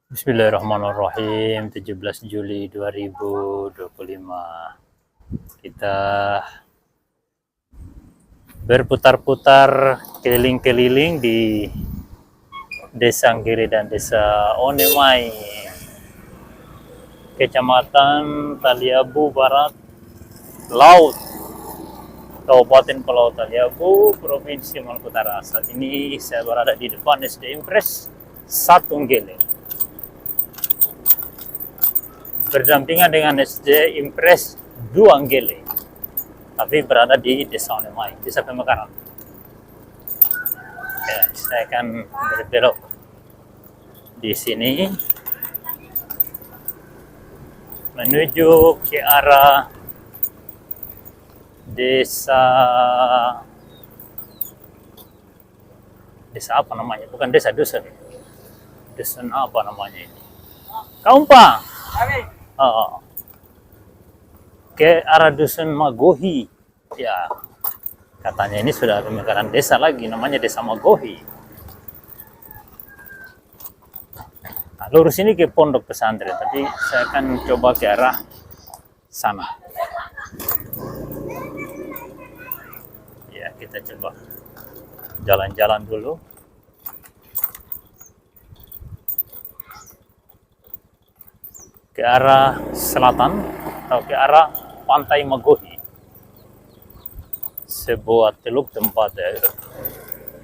Bismillahirrahmanirrahim. 17 Juli 2025. Kita berputar-putar keliling-keliling di Desa Anggere dan Desa Onemai, Kecamatan Taliabu Barat Laut, Kabupaten Pulau Taliabu, Provinsi Maluku Utara. Saat ini saya berada di depan SD Impres 1 Anggere, berdampingan dengan SD Impres 2 Anggere, tapi berada di Desa Onemai, Desa Pemekaran. Oke, saya akan berbelok di sini menuju ke arah desa apa namanya? Bukan desa, dusun. Dusun apa namanya ini? Kaumpang. Oh, ke arah dusun Magohi. Ya, katanya ini sudah pemekaran desa lagi, namanya Desa Magohi. Nah, lurus ini ke pondok pesantren, tapi saya akan coba ke arah sana. Ya, kita coba jalan-jalan dulu. Ke arah selatan atau ke arah Pantai Magohi, sebuah teluk tempat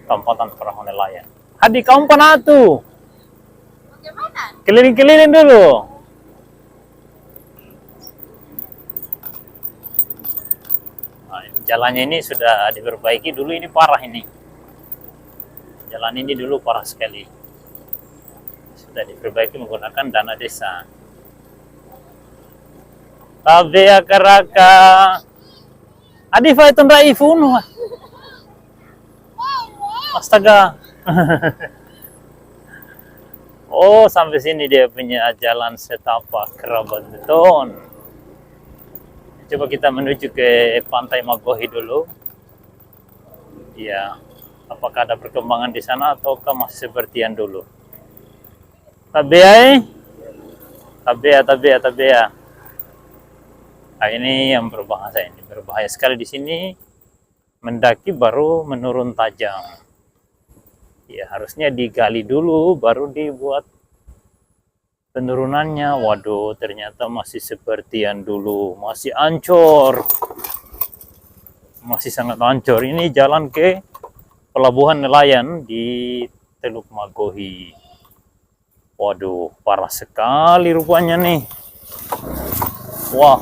tempatan perahu nelayan. Hadi kaum panatu, Bagaimana? keliling-keliling dulu. Nah, jalannya ini sudah diperbaiki, dulu ini parah ini. Jalan ini dulu parah sekali. Sudah diperbaiki menggunakan dana desa. Tabea karaka Adifa itu raifun. Astaga. Oh, sampai sini dia punya jalan setapak kerabat beton. Coba kita menuju ke Pantai Magohi dulu. Ya, apakah ada perkembangan di sana ataukah masih seperti yang dulu? Tabea, tabea. Nah, ini yang berbahaya ini, berbahaya sekali di sini. Mendaki baru menurun tajam. Ya, harusnya digali dulu baru dibuat penurunannya. Waduh, ternyata masih seperti yang dulu, masih ancur. Masih sangat ancur. Ini jalan ke pelabuhan nelayan di Teluk Magohi. Waduh, parah sekali rupanya nih. Wah.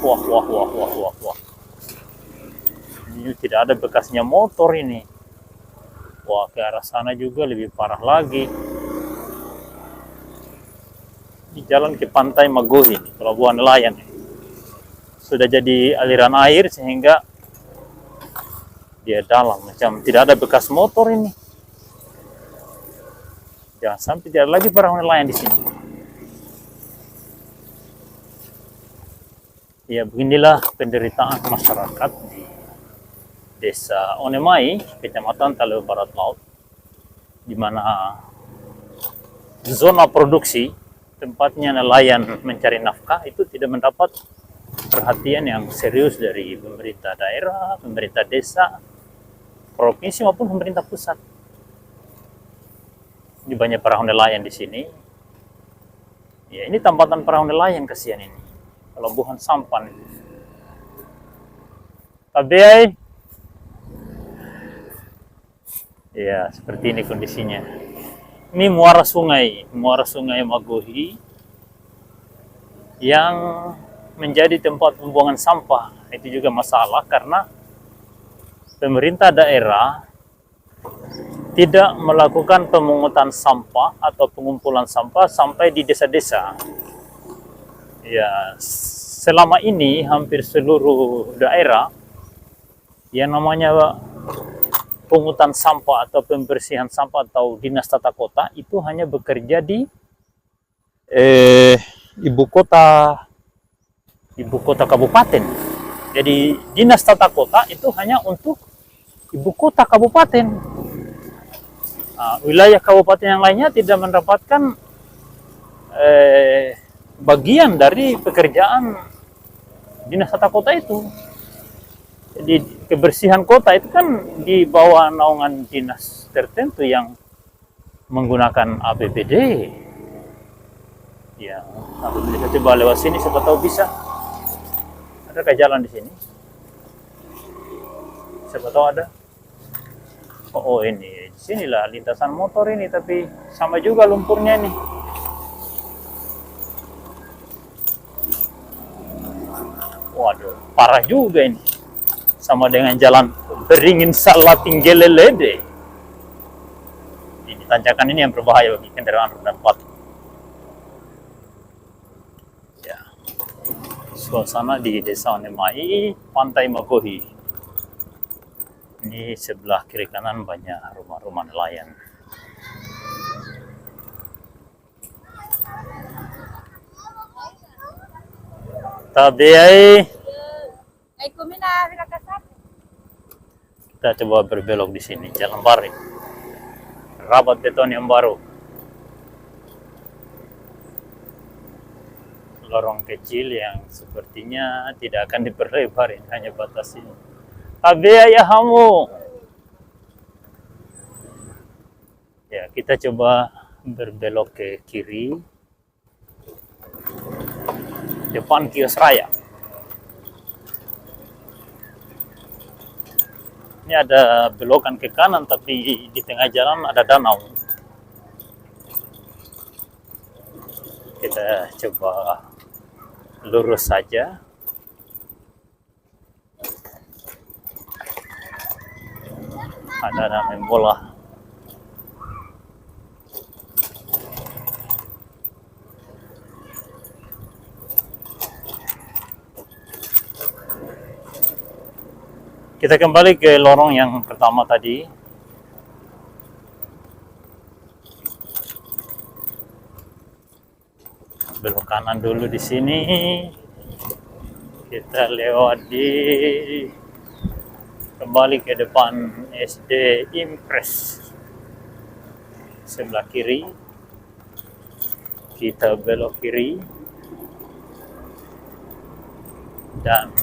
Ini tidak ada bekasnya motor ini. Wah, ke arah sana juga lebih parah lagi. Di jalan ke Pantai Magohi, pelabuhan nelayan. Sudah jadi aliran air sehingga dia dalam, macam tidak ada bekas motor ini. Jangan sampai tidak ada lagi perahu nelayan di sini. Ya, beginilah penderitaan masyarakat di Desa Onemai, Kecamatan Taliabu Barat Laut, di mana zona produksi tempatnya nelayan mencari nafkah itu tidak mendapat perhatian yang serius dari pemerintah daerah, pemerintah desa, provinsi maupun pemerintah pusat. Ini banyak perahu nelayan di sini. Ya, ini tempatan perahu nelayan, kasihan ini. Pelabuhan Sampan. Tabiai. Ya, seperti ini kondisinya. Ini muara sungai Magohi yang menjadi tempat pembuangan sampah. Itu juga masalah karena pemerintah daerah tidak melakukan pemungutan sampah atau pengumpulan sampah sampai di desa-desa. Ya, selama ini hampir seluruh daerah yang namanya pungutan sampah atau pembersihan sampah atau dinas tata kota itu hanya bekerja di ibu kota kabupaten. Jadi dinas tata kota itu hanya untuk ibu kota kabupaten. Wilayah kabupaten yang lainnya tidak mendapatkan bagian dari pekerjaan dinas tata kota itu. Jadi kebersihan kota itu kan di bawah naungan dinas tertentu yang menggunakan APBD. Ya, APBD coba lewat sini, siapa tahu bisa. Ada ke jalan di sini? Siapa tahu ada. Oh ini, sinilah lintasan motor ini, tapi sama juga lumpurnya nih. Waduh, parah juga ini. Sama dengan jalan Beringin Salating Gelelede. Ini tanjakan ini yang berbahaya bagi kendaraan roda 4. Ya. Suasana di Desa Onemai, Pantai Makohi. Ini sebelah kiri kanan banyak rumah-rumah nelayan. Tadi Ay, kumina, pinagkasap. kita coba berbelok di sini, Jalan Barit. Rabat beton yang baru. Lorong kecil yang sepertinya tidak akan diperlebar, hanya batas ini. Tabe ya kamu. Ya, kita coba berbelok ke kiri. Depan kios raya. Ini ada belokan ke kanan, tapi di tengah jalan ada danau. Kita coba lurus saja. Ada main bola. Kita kembali ke lorong yang pertama tadi. Belok kanan dulu di sini. Kita lewat di kembali ke depan SD Impres. Sebelah kiri. Kita belok kiri. Dan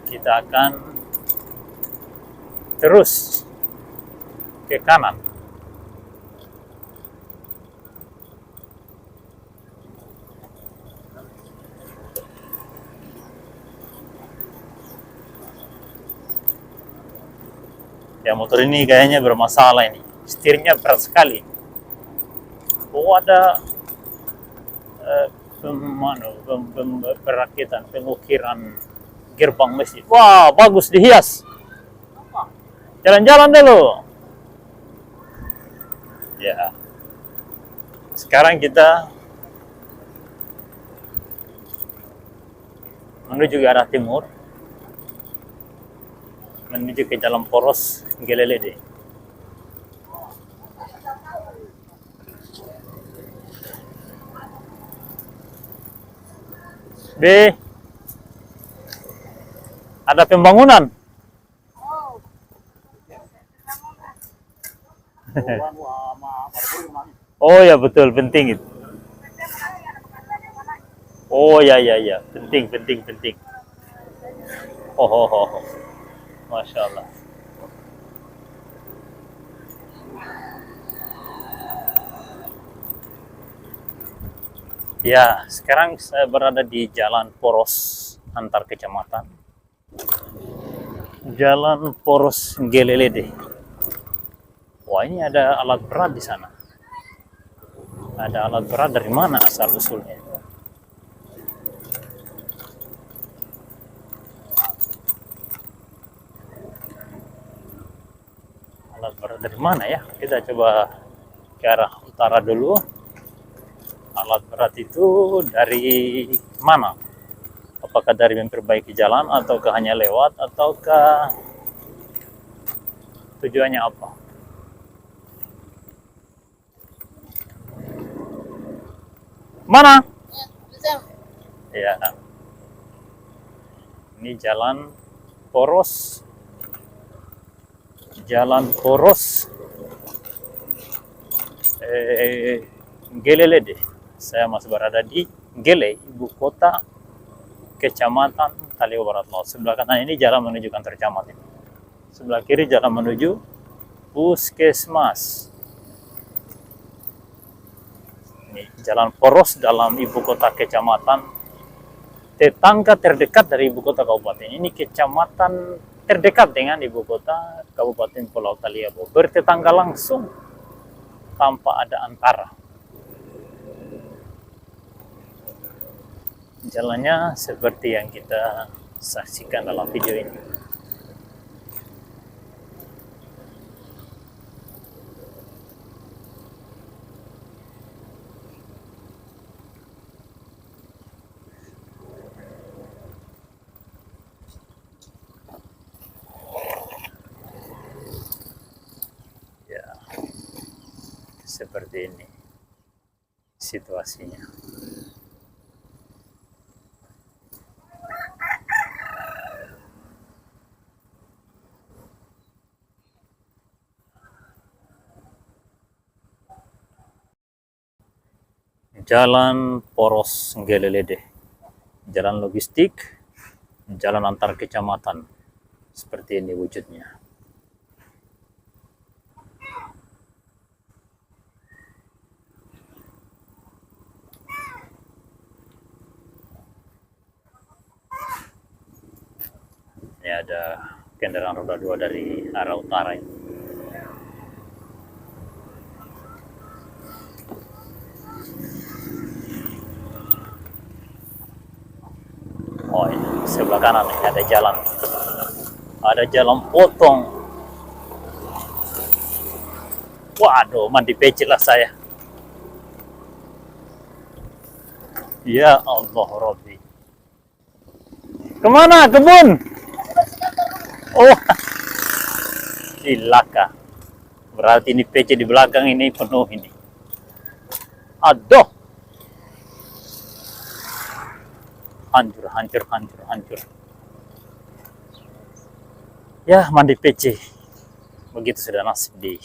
kita akan terus ke kanan. Ya, motor ini kayaknya bermasalah ini. Setirnya berat sekali. Oh, ada perakitan, pengukiran gerbang masjid. Wah, bagus dihias. Jalan-jalan dulu. Ya. Sekarang kita menuju ke arah timur. Menuju ke Jalan Poros Gelelede. B. Ada pembangunan. Oh ya, betul, penting itu. Oh ya, penting. Oh. Masya Allah. Ya, sekarang saya berada di Jalan Poros antar kecamatan. Jalan Poros Gelelede. Wah, ini ada alat berat di sana. Ada alat berat, dari mana asal usulnya? Alat berat dari mana ya? Kita coba ke arah utara dulu. Alat berat itu dari mana? Apakah dari memperbaiki jalan, ataukah hanya lewat, ataukah tujuannya apa? Mana? Ya. Ini Jalan Poros. Jalan Poros Gelelede. Saya masih berada di Gele, ibu kota Kecamatan Taleo Barat Laut. Sebelah kanan ini jalan menuju kantor camat ini. Sebelah kiri jalan menuju Puskesmas. Ini jalan poros dalam ibu kota kecamatan, tetangga terdekat dari ibu kota kabupaten. Ini kecamatan terdekat dengan ibu kota Kabupaten Pulau Taliabu, bertetangga langsung tanpa ada antara. Jalannya seperti yang kita saksikan dalam video ini. Seperti ini situasinya. Jalan poros Gelelede, jalan logistik, jalan antar kecamatan. Seperti ini wujudnya. Ini ada kendaraan roda 2 dari arah utara ini. Oh, ini sebelah kanan ini ada jalan. Ada jalan potong. Waduh, mandi pecil lah saya. Ya Allah Rabbi. Kemana kebun? Oh, cilaka. Berarti ini PC di belakang ini penuh ini. Aduh. Hancur. Ya, mandi PC. Begitu sudah nasib di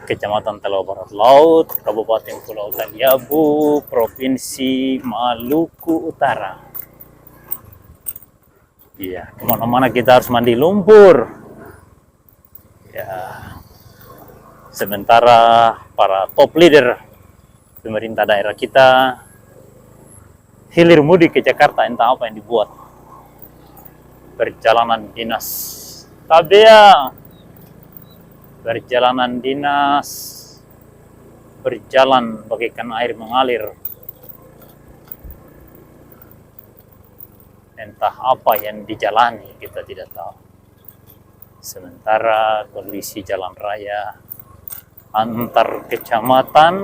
Kecamatan Taleo Barat Laut, Kabupaten Pulau Taliabu, Provinsi Maluku Utara. Iya, kemana-mana kita harus mandi lumpur. Ya, sementara para top leader pemerintah daerah kita hilir mudik ke Jakarta, entah apa yang dibuat. Perjalanan dinas Tabea, perjalanan dinas, berjalan bagaikan air mengalir. Entah apa yang dijalani, kita tidak tahu. Sementara kondisi jalan raya antar kecamatan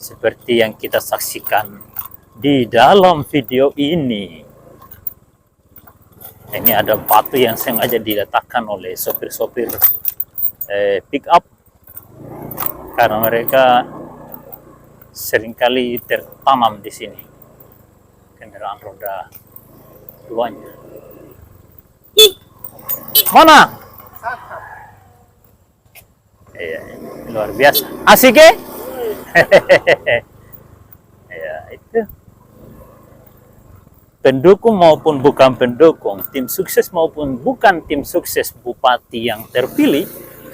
seperti yang kita saksikan di dalam video ini. Ini ada batu yang sengaja diletakkan oleh sopir-sopir pick up karena mereka seringkali tertanam di sini kendaraan roda 2-nya. Mana? Iya, luar biasa. Asik ya? Ya, itu. Pendukung maupun bukan pendukung, tim sukses maupun bukan tim sukses bupati yang terpilih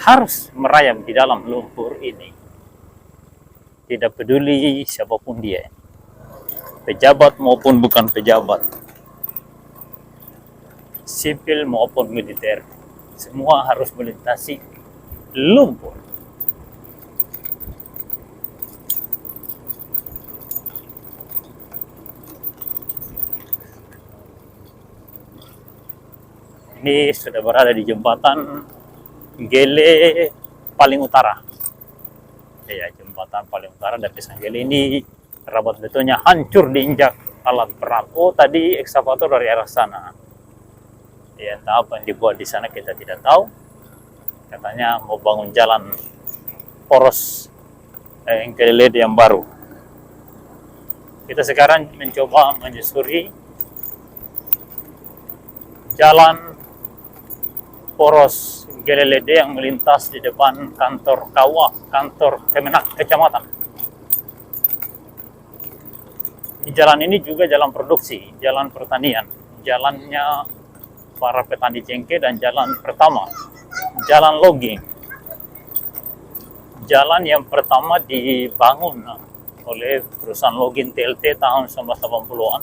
harus merayap di dalam lumpur ini. Tidak peduli siapapun dia. Pejabat maupun bukan pejabat, sipil maupun militer, semua harus melintasi lumpur. Ini sudah berada di jembatan Gele paling utara. Ya, jembatan paling utara dari desa Gele ini. Rabat betonnya hancur diinjak alat berat. Oh, tadi ekskavator dari arah sana. Ya, entah apa yang dibuat di sana kita tidak tahu. Katanya mau bangun jalan poros Gelelede yang baru. Kita sekarang mencoba menyusuri jalan poros Gelelede yang melintas di depan kantor KUA, kantor Kemenak Kecamatan. Jalan ini juga jalan produksi, jalan pertanian, jalannya para petani cengkeh, dan jalan pertama, jalan logging. Jalan yang pertama dibangun oleh perusahaan logging TLT tahun 1980-an.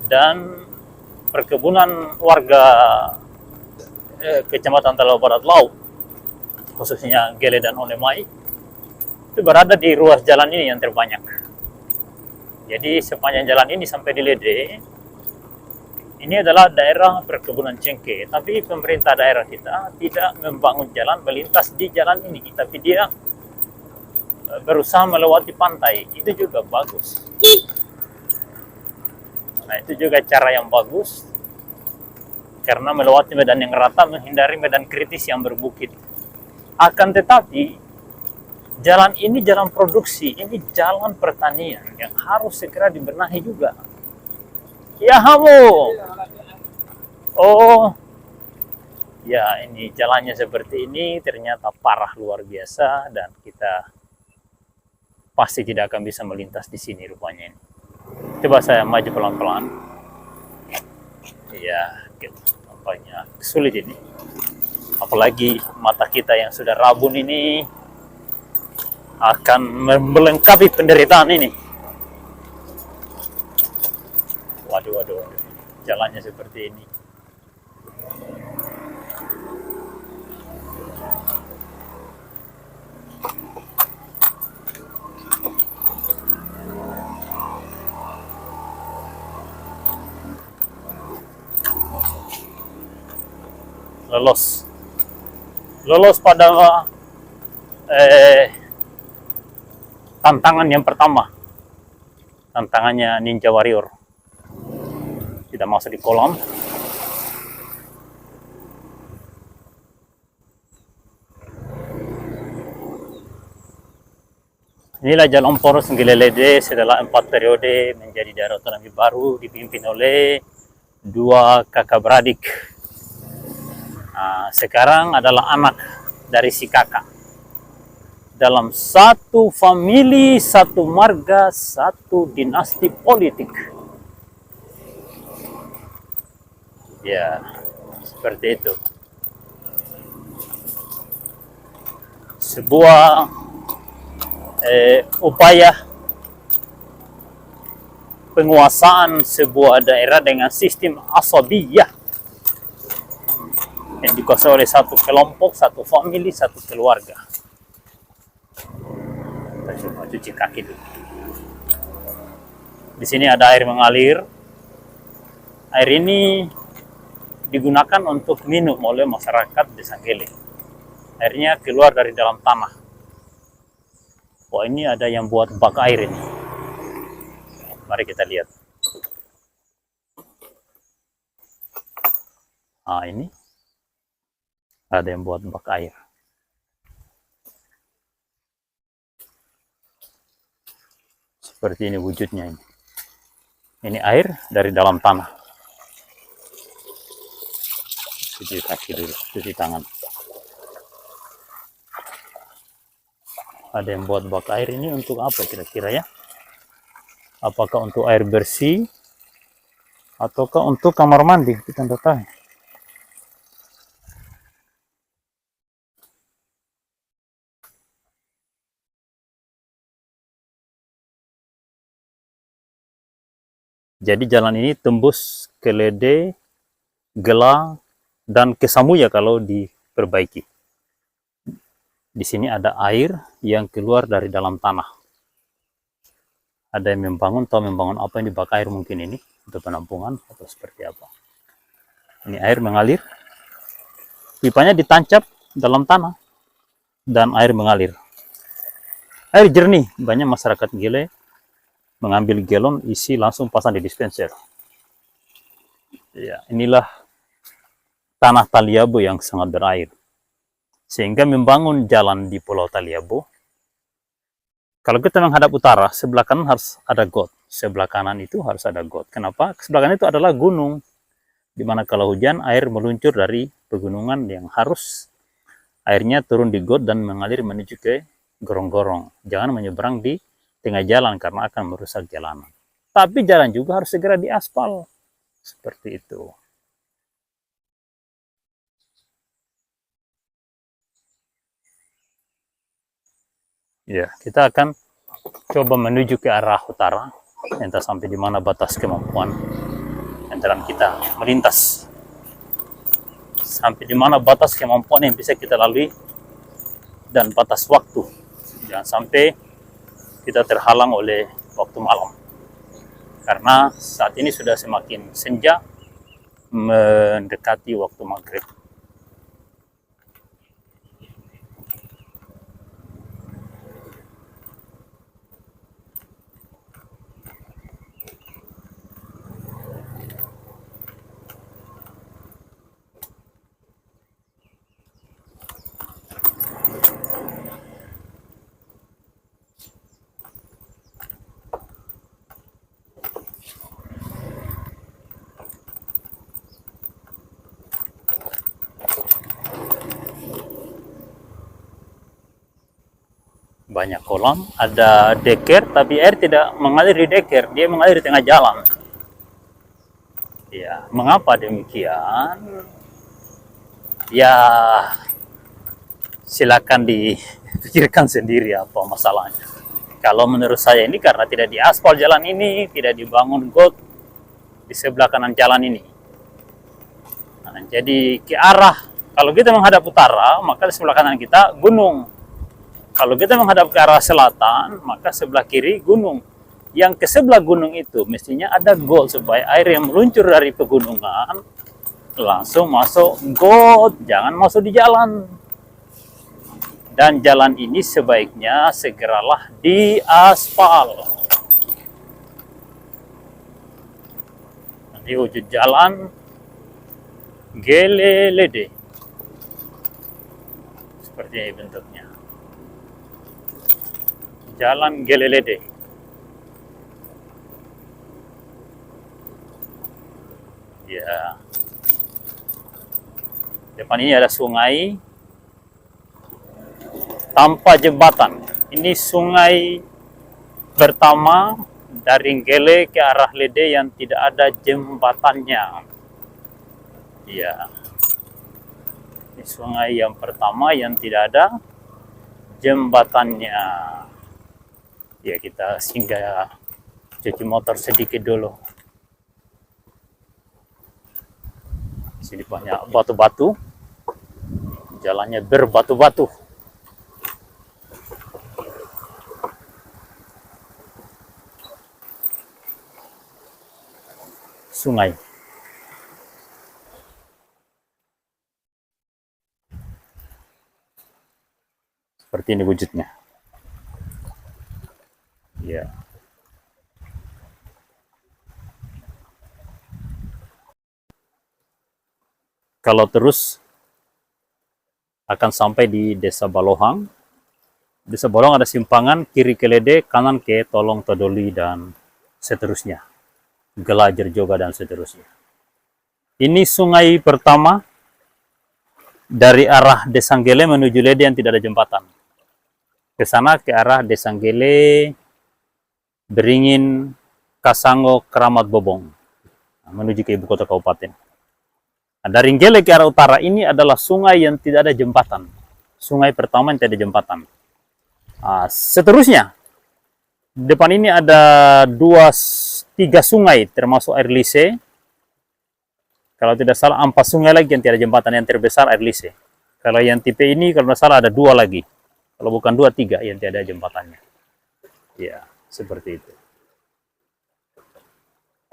Dan perkebunan warga Kecamatan Talawa Barat Laut, khususnya Gele dan Olemai, itu berada di ruas jalan ini yang terbanyak. Jadi sepanjang jalan ini sampai di Lede, ini adalah daerah perkebunan cengkeh. Tapi pemerintah daerah kita tidak membangun jalan melintas di jalan ini, tapi dia berusaha melewati pantai. Itu juga bagus. Nah, itu juga cara yang bagus, karena melewati medan yang rata, menghindari medan kritis yang berbukit. Akan tetapi, jalan ini jalan produksi, ini jalan pertanian yang harus segera dibenahi juga. Ya kamu, oh ya, ini jalannya seperti ini, ternyata parah luar biasa, dan kita pasti tidak akan bisa melintas di sini rupanya ini. Coba saya maju pelan-pelan. Ya, gitu. Nampaknya sulit ini. Apalagi mata kita yang sudah rabun ini akan melengkapi penderitaan ini. Waduh, jalannya seperti ini. Lolos pada tantangan yang pertama, tantangannya Ninja Warrior. Tidak masuk di kolam. Inilah jalan poros Gelelede setelah 4 periode menjadi daerah otonomi baru dipimpin oleh 2 kakak beradik. Nah, sekarang adalah anak dari si kakak. Dalam satu famili, satu marga, satu dinasti politik. Ya, seperti itu. Sebuah upaya penguasaan sebuah daerah dengan sistem asabiyah yang dikuasai oleh satu kelompok, satu famili, satu keluarga. Kita coba cuci kaki dulu. Di sini ada air mengalir. Air ini digunakan untuk minum oleh masyarakat Desa Gele. Airnya keluar dari dalam tanah. Wah, ini ada yang buat bak air ini. Mari kita lihat. Nah, ini ada yang buat bak air. Seperti ini wujudnya ini. Ini air dari dalam tanah. Cuci kaki dulu, cuci tangan. Ada yang buat bak air ini untuk apa kira-kira ya? Apakah untuk air bersih ataukah untuk kamar mandi? Kita tidak tahu. Jadi jalan ini tembus ke Lede, Gela, dan ke Samuya kalau diperbaiki. Di sini ada air yang keluar dari dalam tanah. Ada yang membangun apa yang dibak air mungkin ini untuk penampungan atau seperti apa. Ini air mengalir, pipanya ditancap dalam tanah dan air mengalir. Air jernih, banyak masyarakat Gele mengambil galon isi langsung pasang di dispenser. Ya, inilah tanah Taliabo yang sangat berair. Sehingga membangun jalan di Pulau Taliabo, kalau kita menghadap utara, sebelah kanan harus ada got. Sebelah kanan itu harus ada got. Kenapa? Sebelah kanan itu adalah gunung. di mana kalau hujan air meluncur dari pegunungan yang harus airnya turun di got dan mengalir menuju ke gorong-gorong. Jangan menyeberang di tengah jalan karena akan merusak jalanan. Tapi jalan juga harus segera diaspal. Seperti itu. Ya, kita akan coba menuju ke arah utara. Entah sampai di mana batas kemampuan kendaraan kita melintas. Sampai di mana batas kemampuan yang bisa kita lalui dan batas waktu. Jangan sampai kita terhalang oleh waktu malam. Karena saat ini sudah semakin senja mendekati waktu maghrib. Banyak kolam, ada deker, tapi air tidak mengalir di deker, dia mengalir di tengah jalan. Ya, mengapa demikian? Ya, silakan dipikirkan sendiri apa masalahnya. Kalau menurut saya ini karena tidak diaspal jalan ini, tidak dibangun got di sebelah kanan jalan ini. Nah, jadi ke arah, kalau kita menghadap utara, maka di sebelah kanan kita gunung. Kalau kita menghadap ke arah selatan, maka sebelah kiri gunung. Yang ke sebelah gunung itu mestinya ada got supaya air yang meluncur dari pegunungan langsung masuk got, jangan masuk di jalan. Dan jalan ini sebaiknya segeralah diaspal. Nanti wujud jalan gelelede. Seperti ini bentuknya. Jalan gelelede. Ya. Depan ini ada sungai tanpa jembatan. Ini sungai pertama dari Gele ke arah Lede yang tidak ada jembatannya. Ya. Ini sungai yang pertama yang tidak ada jembatannya. Ya, kita singgah cuci motor sedikit dulu. Di sini banyak batu-batu. Jalannya berbatu-batu. Sungai. Seperti ini wujudnya. Ya. Kalau terus akan sampai di Desa Balohang. Desa Balohang ada simpangan kiri ke Lede, kanan ke Tolong Todoli dan seterusnya. Gelajer Joga dan seterusnya. Ini sungai pertama dari arah Desanggele menuju Lede yang tidak ada jembatan. Ke sana ke arah Desanggele, Beringin, Kasango, Keramat Bobong. Menuju ke ibu kota kabupaten. Nah, dari Gele ke arah utara ini adalah sungai yang tidak ada jembatan. Sungai pertama yang tidak ada jembatan. Nah, seterusnya, depan ini ada 3 sungai termasuk air lise. Kalau tidak salah 4 sungai lagi yang tidak ada jembatan, yang terbesar air lise. Kalau yang tipe ini kalau tidak salah ada 2 lagi. Kalau bukan 2, 3 yang tidak ada jembatannya. Ya, seperti itu.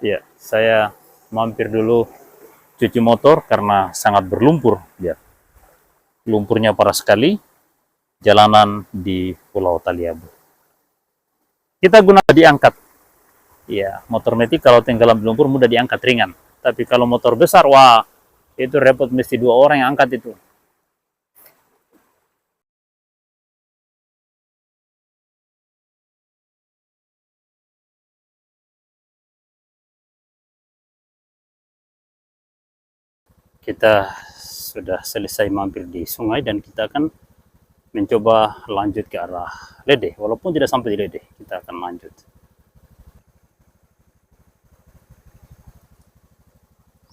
Ya, saya mampir dulu cuci motor karena sangat berlumpur. Ya. Lumpurnya parah sekali. Jalanan di Pulau Taliabu. Kita gunakan diangkat. Ya, motor metik kalau tenggelam di lumpur mudah diangkat ringan. Tapi kalau motor besar, wah, itu repot, mesti 2 orang yang angkat itu. kita sudah selesai mampir di sungai dan kita akan mencoba lanjut ke arah Lede. Walaupun tidak sampai di Lede, kita akan lanjut.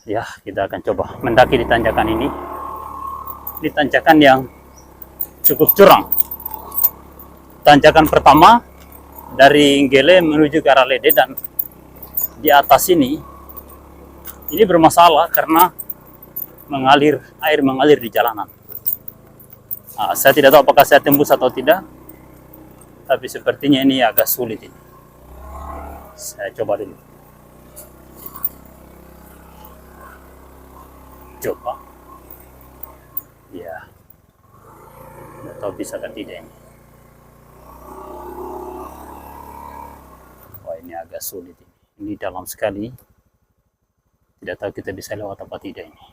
Ya, kita akan coba mendaki di tanjakan ini. Ini tanjakan yang cukup curam. Tanjakan pertama dari Nggele menuju ke arah Lede, dan di atas ini bermasalah karena air mengalir di jalanan. Nah, saya tidak tahu apakah saya tembus atau tidak, tapi sepertinya ini agak sulit ini. Saya coba dulu. Coba. Ya. Tidak tahu bisa atau tidak ini. Wah, ini agak sulit ini. Ini dalam sekali. Tidak tahu kita bisa lewat apa tidak ini.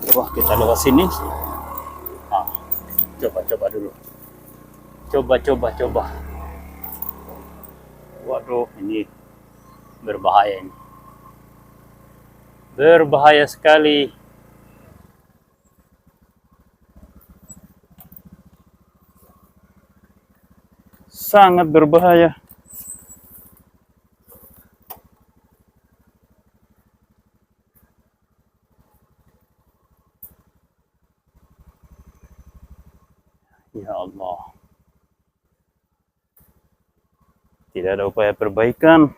Coba kita lewat sini. Coba dulu. Coba. Waduh, ini berbahaya ini. Berbahaya sekali. Sangat berbahaya. Ya Allah. Tidak ada upaya perbaikan.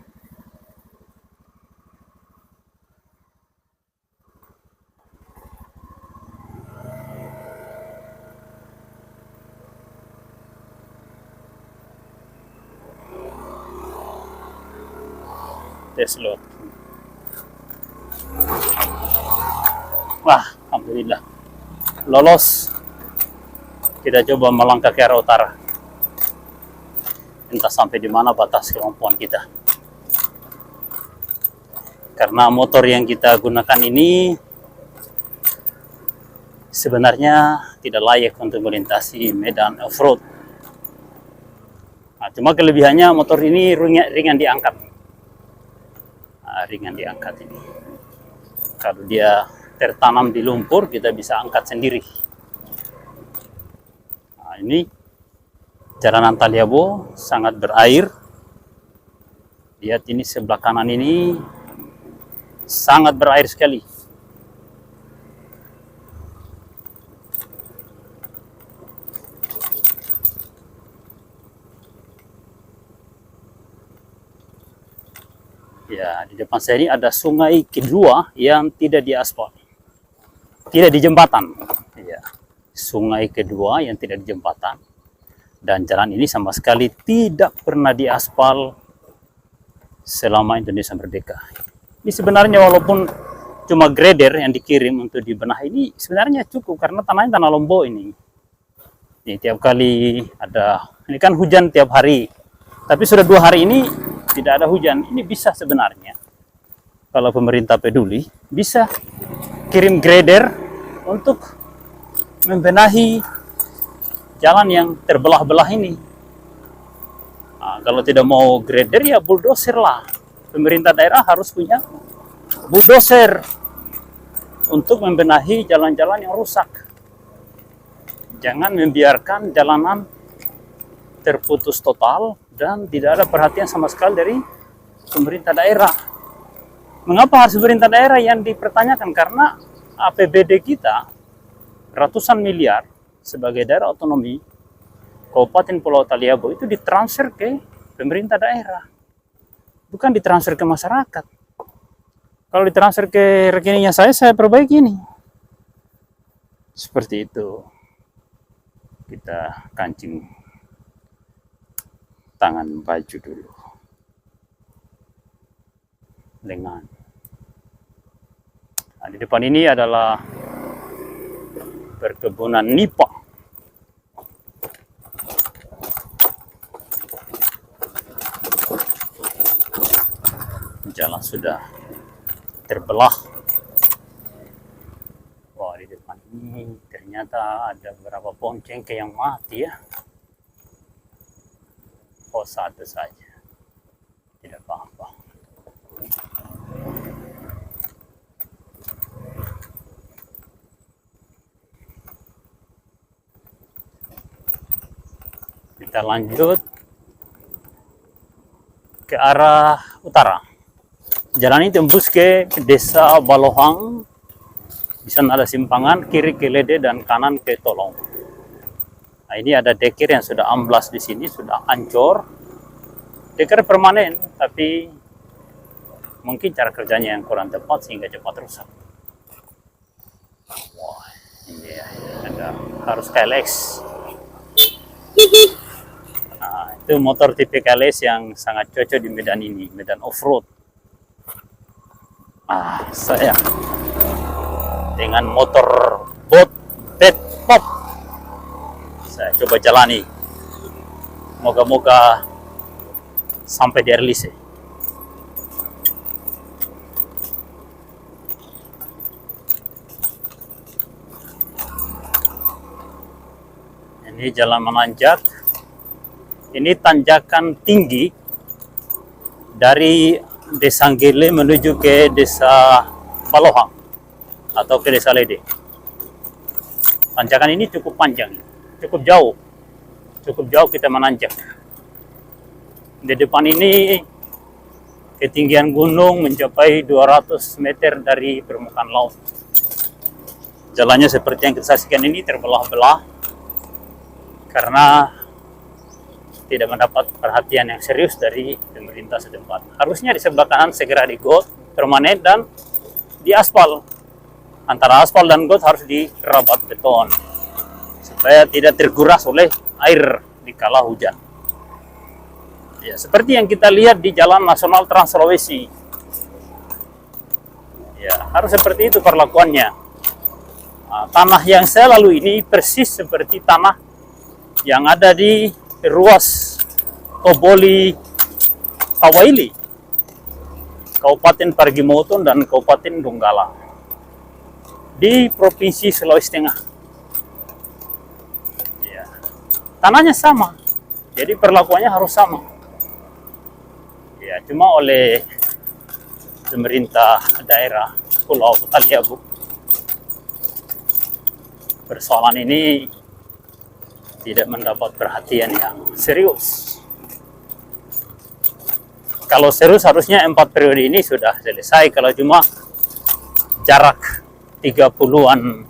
Tes load. Wah, alhamdulillah. Lolos. Kita coba melangkah ke arah utara. Entah sampai di mana batas kemampuan kita. Karena motor yang kita gunakan ini sebenarnya tidak layak untuk melintasi medan off-road. Nah, cuma kelebihannya motor ini ringan diangkat. Ringan diangkat ini. Kalau dia tertanam di lumpur, kita bisa angkat sendiri. Nah, ini jalanan Taliabo sangat berair. Lihat ini sebelah kanan ini sangat berair sekali. Ya, di depan saya ini ada sungai kedua yang tidak diaspal. Tidak di jembatan. Ya, sungai kedua yang tidak di jembatan. Dan jalan ini sama sekali tidak pernah diaspal selama Indonesia merdeka. Ini sebenarnya walaupun cuma grader yang dikirim untuk dibenahi, ini sebenarnya cukup karena tanahnya tanah Lombok ini. Ini tiap kali ada, ini kan hujan tiap hari. Tapi sudah 2 hari ini tidak ada hujan. Ini bisa sebenarnya, kalau pemerintah peduli, bisa kirim grader untuk membenahi jalan yang terbelah-belah ini. Nah, kalau tidak mau grader ya bulldozer lah. Pemerintah daerah harus punya bulldozer untuk membenahi jalan-jalan yang rusak. Jangan membiarkan jalanan terputus total dan tidak ada perhatian sama sekali dari pemerintah daerah. Mengapa harus pemerintah daerah yang dipertanyakan? Karena APBD kita ratusan miliar sebagai daerah otonomi Kabupaten Pulau Taliabo itu ditransfer ke pemerintah daerah, bukan ditransfer ke masyarakat. Kalau ditransfer ke rekeningnya saya perbaiki ini. Seperti itu. Kita kancing tangan baju dulu. Lengan. Nah, di depan ini adalah perkebunan nipah. Jalan sudah terbelah. Wah, di depan ini ternyata ada beberapa pohon cengkeh yang mati ya. satu saja, tidak apa-apa. Kita lanjut ke arah utara. Jalan ini tembus ke desa Balohang. Di sana ada simpangan, kiri ke Lede dan kanan ke Tolong. Nah, ini ada dekir yang sudah amblas di sini, sudah hancur. Dekir permanen, tapi mungkin cara kerjanya yang kurang tepat sehingga cepat rusak. Wah, ini ya, ada harus KLX. Nah, itu motor tipe KLX yang sangat cocok di medan ini, medan off-road. Saya dengan motor bot bed pop saya coba jalani, moga-moga sampai di Erlise. Ini jalan menanjak, ini tanjakan tinggi dari Desa Gele menuju ke Desa Balohang atau ke Desa Lede. Tanjakan ini cukup panjang, cukup jauh kita menanjak. Di depan ini ketinggian gunung mencapai 200 meter dari permukaan laut. Jalannya seperti yang kita saksikan ini terbelah-belah karena tidak mendapat perhatian yang serius dari pemerintah setempat. Harusnya di sebelah kanan segera digot permanen dan diaspal. Antara aspal dan got harus dirabat beton supaya tidak terguras oleh air di kala hujan. Ya, seperti yang kita lihat di Jalan Nasional Trans Sulawesi. Ya, harus seperti itu perlakuannya. Tanah yang saya lalui ini persis seperti tanah yang ada di ruas Toboli Kawaili, Kabupaten Parigi Motong dan Kabupaten Donggala di Provinsi Sulawesi Tengah. Ya. Tanahnya sama, jadi perlakuannya harus sama. Ya, cuma oleh pemerintah daerah Pulau Taliabu, persoalan ini tidak mendapat perhatian yang serius. Kalau serius harusnya 4 periode ini sudah selesai. Kalau cuma jarak 30-an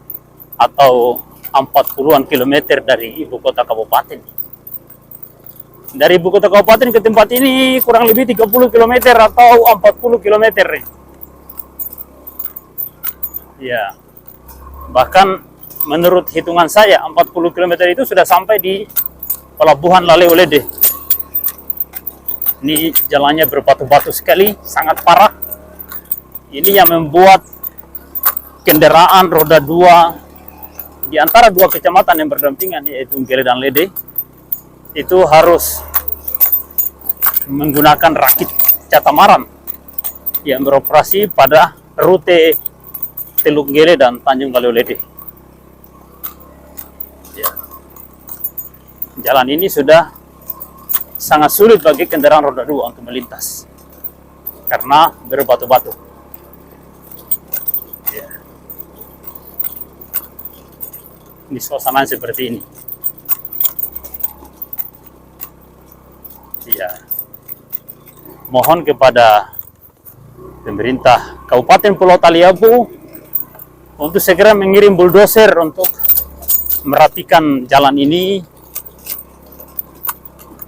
atau 40-an kilometer dari ibu kota kabupaten. Dari ibu kota kabupaten ke tempat ini kurang lebih 30 km atau 40 km. Ya, bahkan menurut hitungan saya 40 km itu sudah sampai di pelabuhan Lale-Lede. Ini jalannya berbatu-batu sekali, sangat parah. Ini yang membuat kendaraan roda 2 di antara 2 kecamatan yang berdampingan, yaitu Gele dan Lede, itu harus menggunakan rakit catamaran yang beroperasi pada rute Teluk Gele dan Tanjung Lale-Lede. Ya. Jalan ini sudah sangat sulit bagi kendaraan roda 2 untuk melintas karena berbatu-batu. Ya. Ini suasana seperti ini. Ya. Mohon kepada pemerintah Kabupaten Pulau Taliabu untuk segera mengirim bulldozer untuk merapikan jalan ini.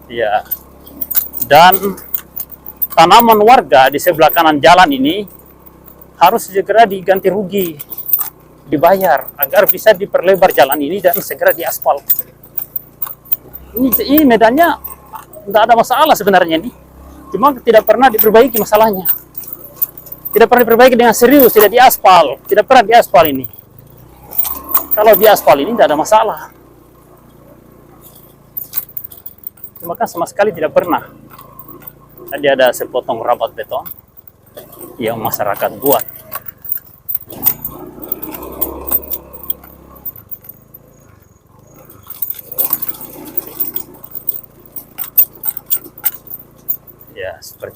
Ya. Dan tanaman warga di sebelah kanan jalan ini harus segera diganti rugi, dibayar agar bisa diperlebar jalan ini dan segera diaspal. Ini medannya tidak ada masalah sebenarnya ini, cuma tidak pernah diperbaiki masalahnya. Tidak pernah diperbaiki dengan serius, tidak diaspal, tidak pernah diaspal ini. Kalau diaspal ini tidak ada masalah. Cuma kan sama sekali tidak pernah. Tadi ada sepotong rabat beton yang masyarakat buat.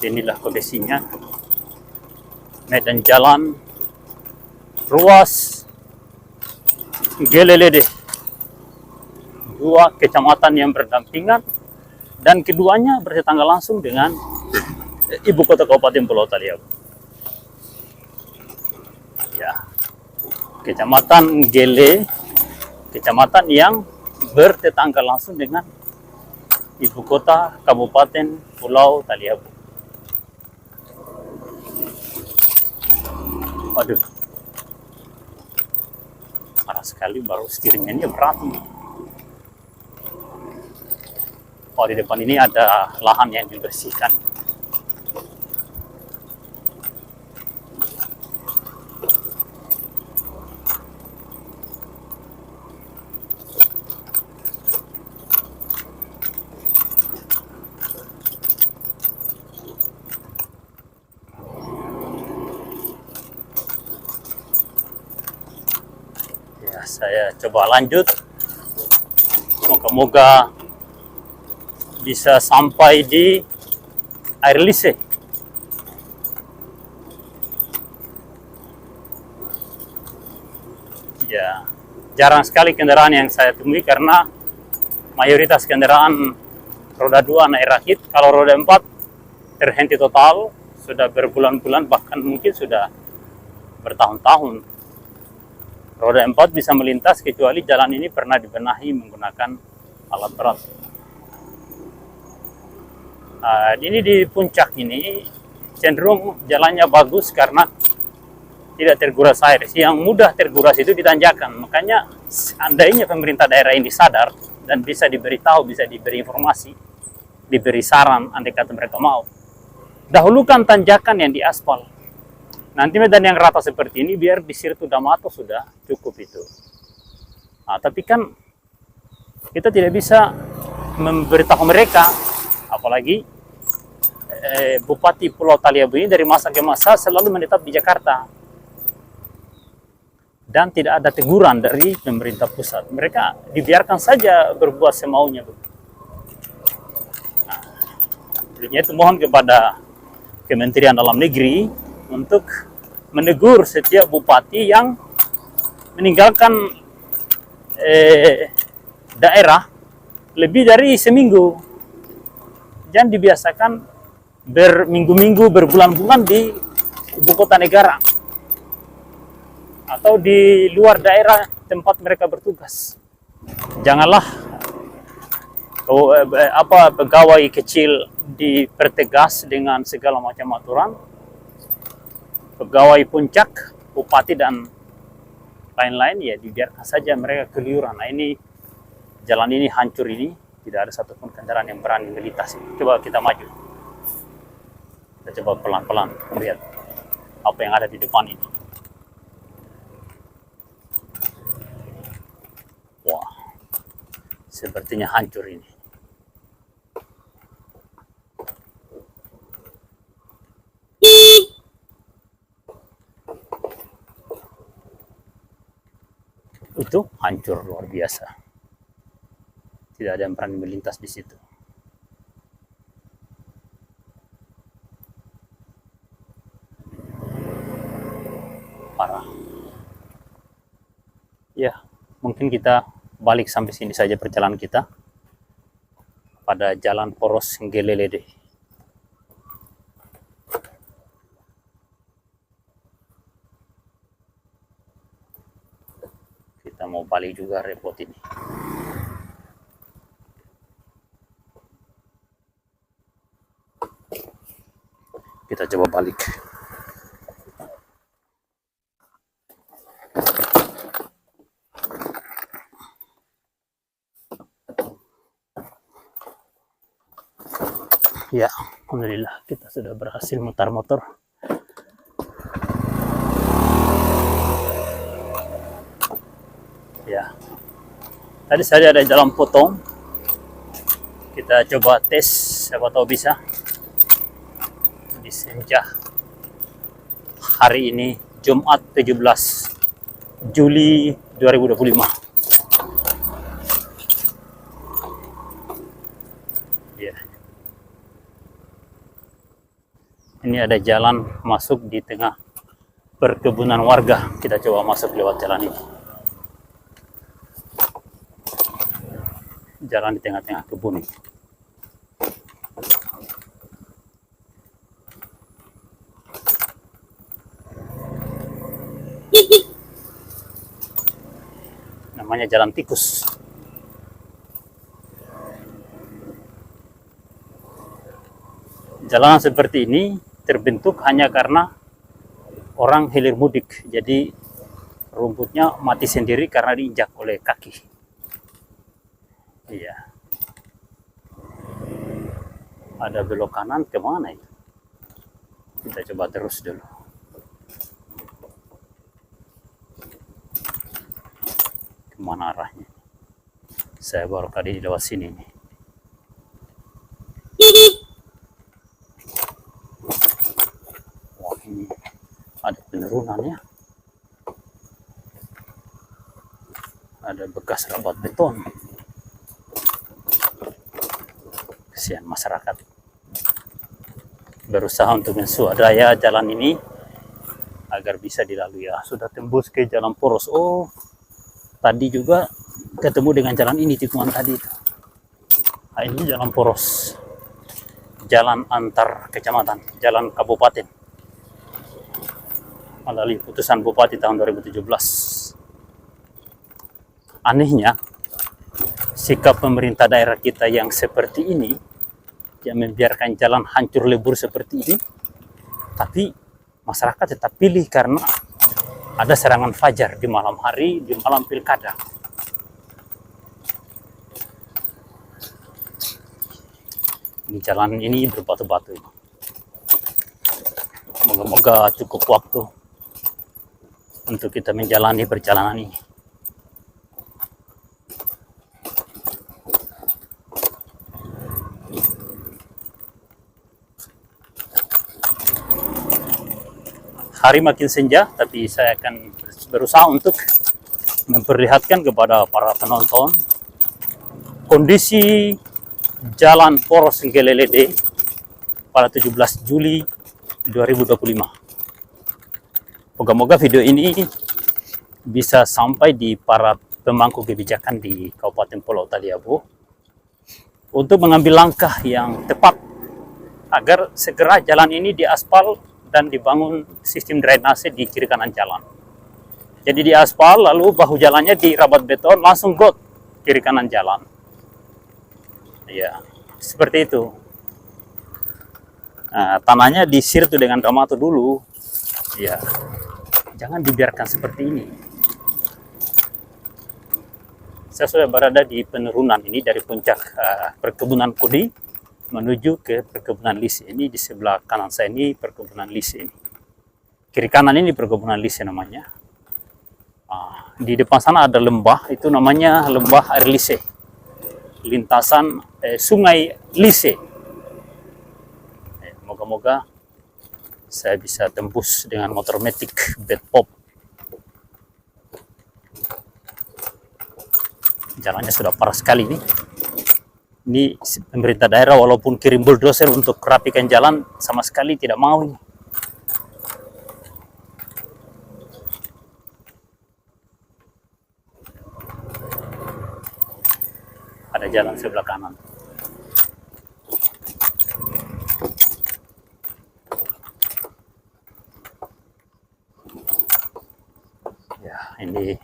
Inilah kondisinya. Medan jalan ruas Gelelede, dua kecamatan yang berdampingan dan keduanya bertetangga langsung dengan ibu kota Kabupaten Pulau Taliabu. Ya, Kecamatan Gele, kecamatan yang bertetangga langsung dengan ibu kota Kabupaten Pulau Taliabu. Waduh, parah sekali, baru steeringnya ini berat. Oh, di depan ini ada lahan yang dibersihkan. Ya, saya coba lanjut. Moga-moga bisa sampai di Air Lise. Ya, jarang sekali kendaraan yang saya temui karena mayoritas kendaraan roda 2 naik rakit. Kalau roda 4 terhenti total, sudah berbulan-bulan, bahkan mungkin sudah bertahun-tahun. Roda 4 bisa melintas kecuali jalan ini pernah dibenahi menggunakan alat berat. Ini di puncak ini cenderung jalannya bagus karena tidak terguras air. Yang mudah terguras itu di tanjakan. Makanya seandainya pemerintah daerah ini sadar dan bisa diberitahu, bisa diberi informasi, diberi saran andai kata mereka mau, dahulukan tanjakan yang diaspal. Nanti medan yang rata seperti ini biar di Sirtu Damato sudah cukup itu. Tapi kan kita tidak bisa memberitahu mereka, apalagi Bupati Pulau Taliabu ini dari masa ke masa selalu menetap di Jakarta. Dan tidak ada teguran dari pemerintah pusat. Mereka dibiarkan saja berbuat semaunya. Itu mohon kepada Kementerian Dalam Negeri untuk menegur setiap bupati yang meninggalkan daerah lebih dari seminggu. Jangan dibiasakan berminggu-minggu, berbulan-bulan di ibu kota negara atau di luar daerah tempat mereka bertugas. Janganlah pegawai kecil dipertegas dengan segala macam aturan. Pegawai puncak, bupati dan lain-lain ya dibiarkan saja mereka keluyuran. Nah, ini jalan ini hancur ini, tidak ada satupun kendaraan yang berani melintas. Coba kita maju. Kita coba pelan-pelan melihat apa yang ada di depan ini. Wah, sepertinya hancur ini. Itu hancur luar biasa. Tidak ada yang berani melintas di situ. Parah. Ya, mungkin kita balik sampai sini saja perjalanan kita pada jalan poros Gelelede. Kita mau balik juga repot ini. Kita coba balik. Ya, alhamdulillah kita sudah berhasil mutar motor. Ya, tadi saya ada jalan potong. Kita coba tes, siapa tahu bisa. Di senja hari ini Jumat 17 Juli 2025. Ya. Ini ada jalan masuk di tengah perkebunan warga. Kita coba masuk lewat jalan ini. Jalan di tengah-tengah kebun ini. Namanya jalan tikus. Jalanan seperti ini terbentuk hanya karena orang hilir mudik. Jadi rumputnya mati sendiri karena diinjak oleh kaki. Iya. Ada belok kanan kemana itu? Kita coba terus dulu. Kemana arahnya? Saya baru tadi lewat sini nih. Wah, ini ada penurunannya. Ada bekas rapat beton. Kesian masyarakat. Berusaha untuk menswadaya jalan ini agar bisa dilalui. Ya, sudah tembus ke jalan poros. Oh, tadi juga ketemu dengan jalan ini tikungan tadi. Nah, ini jalan poros. Jalan antar kecamatan, jalan kabupaten. Melalui putusan Bupati tahun 2017. Anehnya, sikap pemerintah daerah kita yang seperti ini, yang membiarkan jalan hancur lebur seperti ini, tapi masyarakat tetap pilih karena ada serangan fajar di malam hari, di malam pilkada. Di jalan ini berbatu-batu. Moga-moga cukup waktu untuk kita menjalani perjalanan ini. Hari makin senja, tapi saya akan berusaha untuk memperlihatkan kepada para penonton kondisi Jalan Poros Gelelede pada 17 Juli 2025. Moga-moga video ini bisa sampai di para pemangku kebijakan di Kabupaten Pulau Taliabu untuk mengambil langkah yang tepat agar segera jalan ini diaspal dan dibangun sistem drainase di kiri kanan jalan. Jadi diaspal, lalu bahu jalannya dirabat beton, langsung got kiri kanan jalan. Ya, seperti itu. Nah, tanahnya disirtu dengan dramato dulu. Ya, jangan dibiarkan seperti ini. Saya sudah berada di penurunan ini dari puncak perkebunan Kodi menuju ke perkebunan lise. Ini di sebelah kanan saya ini perkebunan lise ini. Kiri kanan ini perkebunan lise namanya. Di depan sana ada lembah, itu namanya lembah air lise. Lintasan sungai lise. Moga-moga saya bisa tembus dengan motor metik bed pop. Jalannya sudah parah sekali nih. Ini pemerintah daerah walaupun kirim bulldozer untuk rapikan jalan, sama sekali tidak mau ini. Ada jalan sebelah kanan. Ya, ini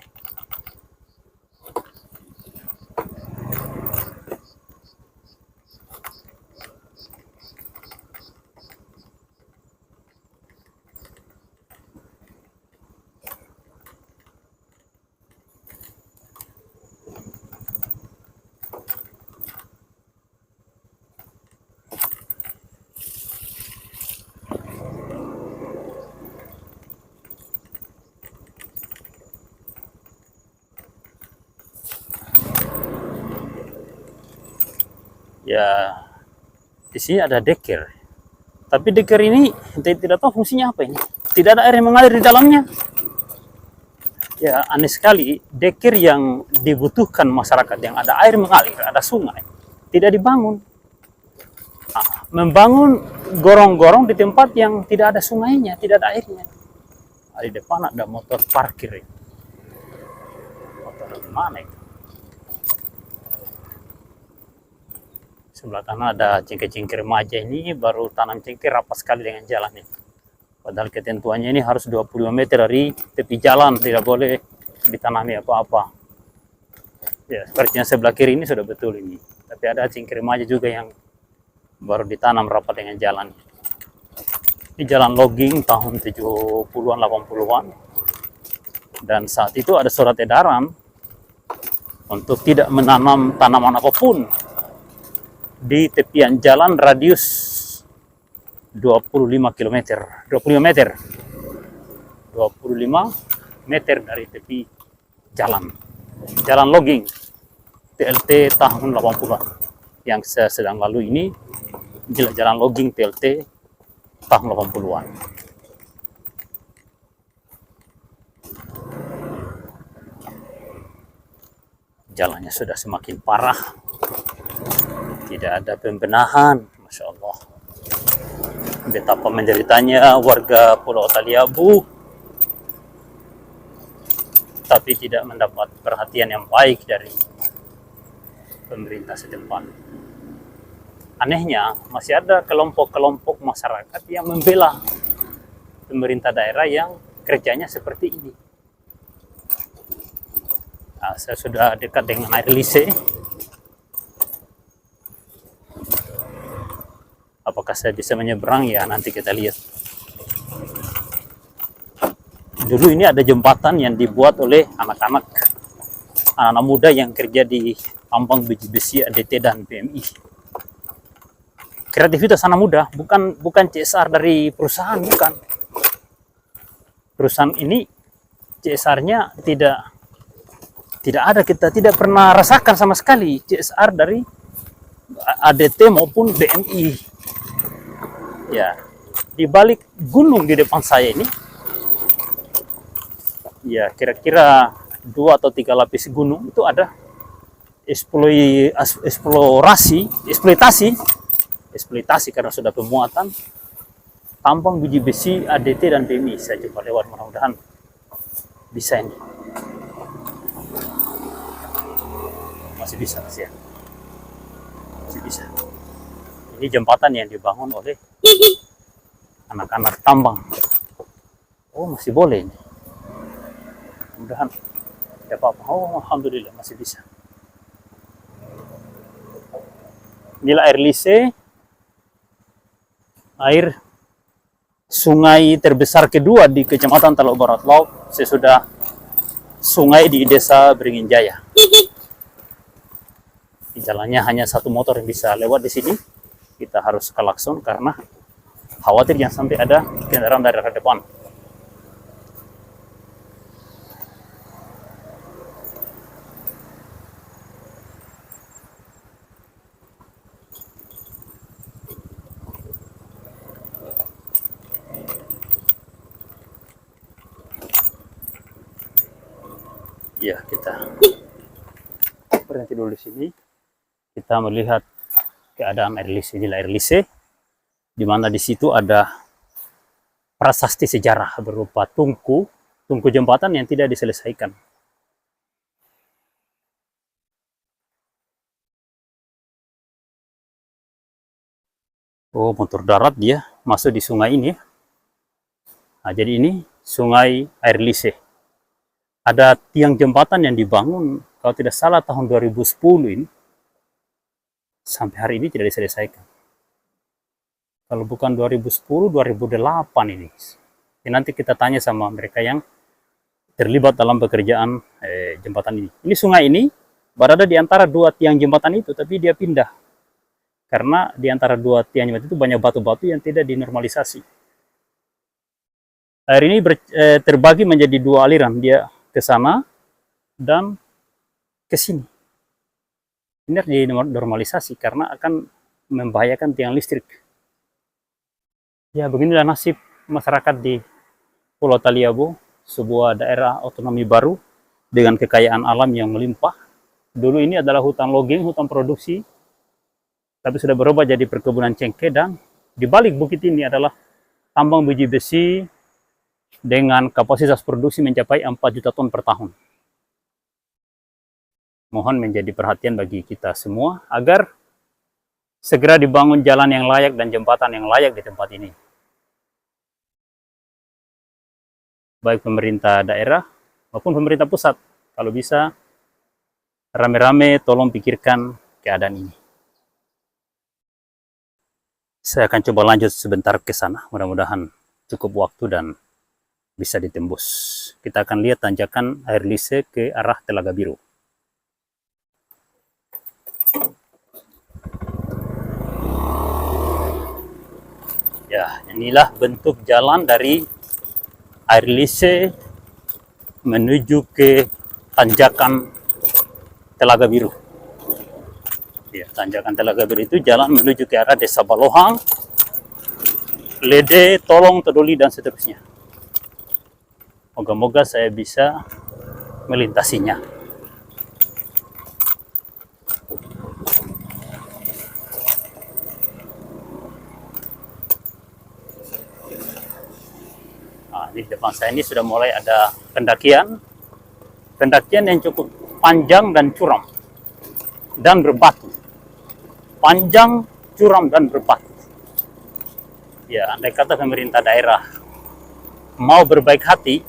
ya, di sini ada deker. Tapi deker ini tidak tahu fungsinya apa ini. Tidak ada air yang mengalir di dalamnya. Ya, aneh sekali. Deker yang dibutuhkan masyarakat, yang ada air mengalir, ada sungai, tidak dibangun. membangun gorong-gorong di tempat yang tidak ada sungainya, tidak ada airnya. Di depan ada motor parkir. Motor dari mana itu? Sebelah kanan ada cengkeh-cengkeh remaja ini, baru tanam cengkeh rapat sekali dengan jalan ini. Padahal ketentuannya ini harus 25 meter dari tepi jalan, tidak boleh ditanami apa-apa. Ya, sepertinya sebelah kiri ini sudah betul ini. Tapi ada cengkeh remaja juga yang baru ditanam rapat dengan jalan. Ini jalan logging tahun 70-an, 80-an. Dan saat itu ada surat edaran untuk tidak menanam tanaman apapun di tepian jalan radius 25 km, 25 meter. 25 meter dari tepi jalan. Jalan logging TLT tahun 80-an. Yang saya sedang lalu ini jalan logging TLT tahun 80-an. Jalannya sudah semakin parah. Tidak ada pembenahan, Masya Allah. Betapa menderitanya warga Pulau Taliabu, tapi tidak mendapat perhatian yang baik dari pemerintah setempat. Anehnya, masih ada kelompok-kelompok masyarakat yang membela pemerintah daerah yang kerjanya seperti ini. Nah, saya sudah dekat dengan air lise. Apakah saya bisa menyeberang? Ya, nanti kita lihat. Dulu ini ada jembatan yang dibuat oleh anak-anak muda yang kerja di tambang biji besi ADT dan PMI. Kreativitas anak muda, bukan CSR dari perusahaan, bukan. Perusahaan ini CSR-nya tidak ada, kita tidak pernah rasakan sama sekali CSR dari ADT maupun BMI. Ya, di balik gunung di depan saya ini, ya kira-kira 2 atau 3 lapis gunung itu ada eksploitasi karena sudah pemuatan tambang biji besi ADT dan PMI. Saya coba lewat, mudah-mudahan bisa ini. Masih bisa, masih ya. Masih bisa. Ini jembatan yang dibangun oleh anak-anak tambang. Oh, masih boleh ini. Mudah-mudahan tidak apa-apa. Oh, alhamdulillah masih bisa. Inilah air lise, air sungai terbesar kedua di Kecamatan Talaut Barat Laut sesudah sungai di Desa Beringin Jaya. Jalannya hanya 1 motor yang bisa lewat di sini. Kita harus klakson karena khawatir jangan sampai ada kendaraan dari arah depan. Ya, kita berhenti dulu di sini. Kita melihat keadaan air lise, air lise, di mana di situ ada prasasti sejarah berupa tungku jembatan yang tidak diselesaikan. Oh, motor darat dia masuk di sungai ini. Nah, jadi ini sungai air lise. Ada tiang jembatan yang dibangun, kalau tidak salah tahun 2010 ini, sampai hari ini tidak diselesaikan. Kalau bukan 2010, 2008 ini. Ya, nanti kita tanya sama mereka yang terlibat dalam pekerjaan jembatan ini. Ini sungai ini berada di antara 2 tiang jembatan itu, tapi dia pindah. Karena di antara 2 tiang jembatan itu banyak batu-batu yang tidak dinormalisasi. Air ini terbagi menjadi 2 aliran. Dia ke sana dan ke sini. Ini harus dinormalisasi karena akan membahayakan tiang listrik. Ya, beginilah nasib masyarakat di Pulau Taliabu, sebuah daerah otonomi baru dengan kekayaan alam yang melimpah. Dulu ini adalah hutan logging, hutan produksi, tapi sudah berubah jadi perkebunan cengkeh, dan di balik bukit ini adalah tambang biji besi dengan kapasitas produksi mencapai 4 juta ton per tahun. Mohon menjadi perhatian bagi kita semua agar segera dibangun jalan yang layak dan jembatan yang layak di tempat ini. Baik pemerintah daerah maupun pemerintah pusat, kalau bisa rame-rame tolong pikirkan keadaan ini. Saya akan coba lanjut sebentar ke sana, mudah-mudahan cukup waktu dan bisa ditembus. Kita akan lihat tanjakan air lise ke arah Telaga Biru. Ya, inilah bentuk jalan dari air lise menuju ke tanjakan Telaga Biru. Ya, tanjakan Telaga Biru itu jalan menuju ke arah Desa Balohang, Lede, Tolong, Todoli, dan seterusnya. Moga-moga saya bisa melintasinya. Nah, di depan saya ini sudah mulai ada pendakian. Pendakian yang cukup panjang dan curam dan berbatu. Panjang, curam, dan berbatu. Ya, andai kata pemerintah daerah mau berbaik hati,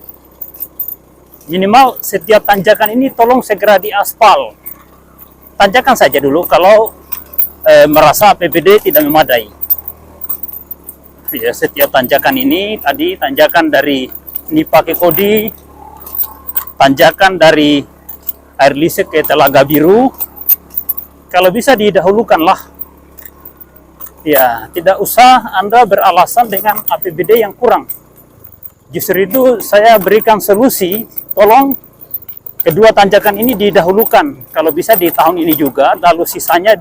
minimal setiap tanjakan ini tolong segera diaspal. Tanjakan saja dulu kalau merasa APBD tidak memadai. Ya, setiap tanjakan ini tadi tanjakan dari Nipa ke Kodi, tanjakan dari air lise ke Telaga Biru, kalau bisa didahulukanlah. Ya, tidak usah Anda beralasan dengan APBD yang kurang. Justru itu saya berikan solusi, tolong kedua tanjakan ini didahulukan. Kalau bisa di tahun ini juga, lalu sisanya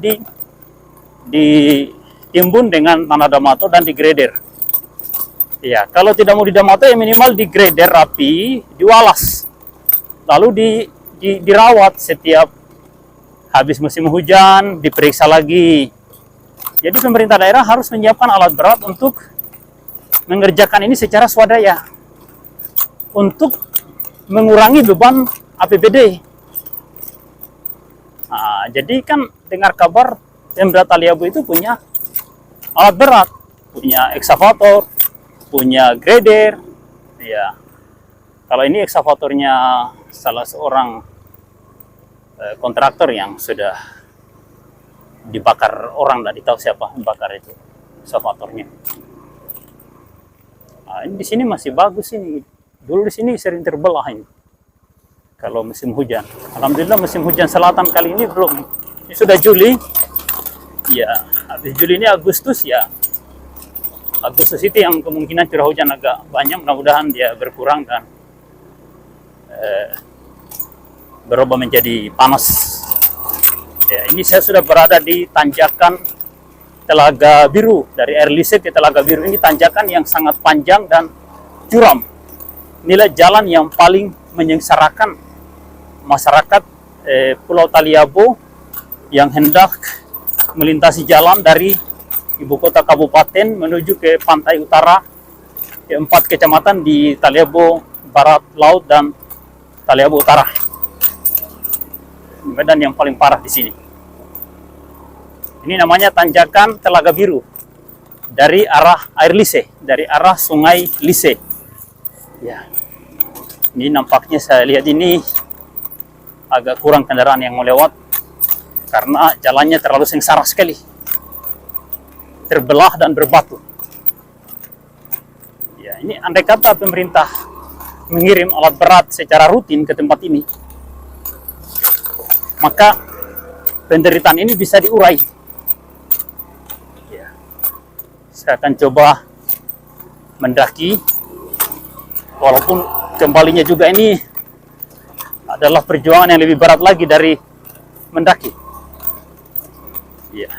ditimbun dengan tanah damato dan digrader. Ya, kalau tidak mau didamato ya minimal digrader rapi, diwalas. Lalu dirawat setiap habis musim hujan, diperiksa lagi. Jadi pemerintah daerah harus menyiapkan alat berat untuk mengerjakan ini secara swadaya untuk mengurangi beban APBD. Nah, jadi kan dengar kabar Pemda Taliabu itu punya alat berat, punya ekskavator, punya grader. Ya, kalau ini ekskavatornya salah seorang kontraktor yang sudah dibakar orang, tidak tahu siapa bakar itu ekskavatornya. Nah, ini di sini masih bagus ini. Dulu di sini sering terbelah ini. Kalau musim hujan. Alhamdulillah musim hujan selatan kali ini belum. Ini sudah Juli. Ya, habis Juli ini Agustus ya. Agustus itu yang kemungkinan curah hujan agak banyak. Mudah-mudahan dia berkurang dan berubah menjadi panas. Ya, ini saya sudah berada di tanjakan Telaga Biru. Dari air lise ke Telaga Biru ini tanjakan yang sangat panjang dan curam. Inilah jalan yang paling menyengsarakan masyarakat Pulau Taliabu yang hendak melintasi jalan dari ibu kota kabupaten menuju ke pantai utara, 4 kecamatan di Taliabu Barat Laut dan Taliabu Utara. Medan yang paling parah di sini. Ini namanya tanjakan Telaga Biru dari arah air lise, dari arah Sungai Lise. Ya, ini nampaknya saya lihat ini agak kurang kendaraan yang mau lewat karena jalannya terlalu sengsara sekali, terbelah dan berbatu. Ya, ini andai kata pemerintah mengirim alat berat secara rutin ke tempat ini, maka penderitaan ini bisa diurai. Ya. Saya akan coba mendaki, walaupun kembalinya juga ini adalah perjuangan yang lebih berat lagi dari mendaki. Ya.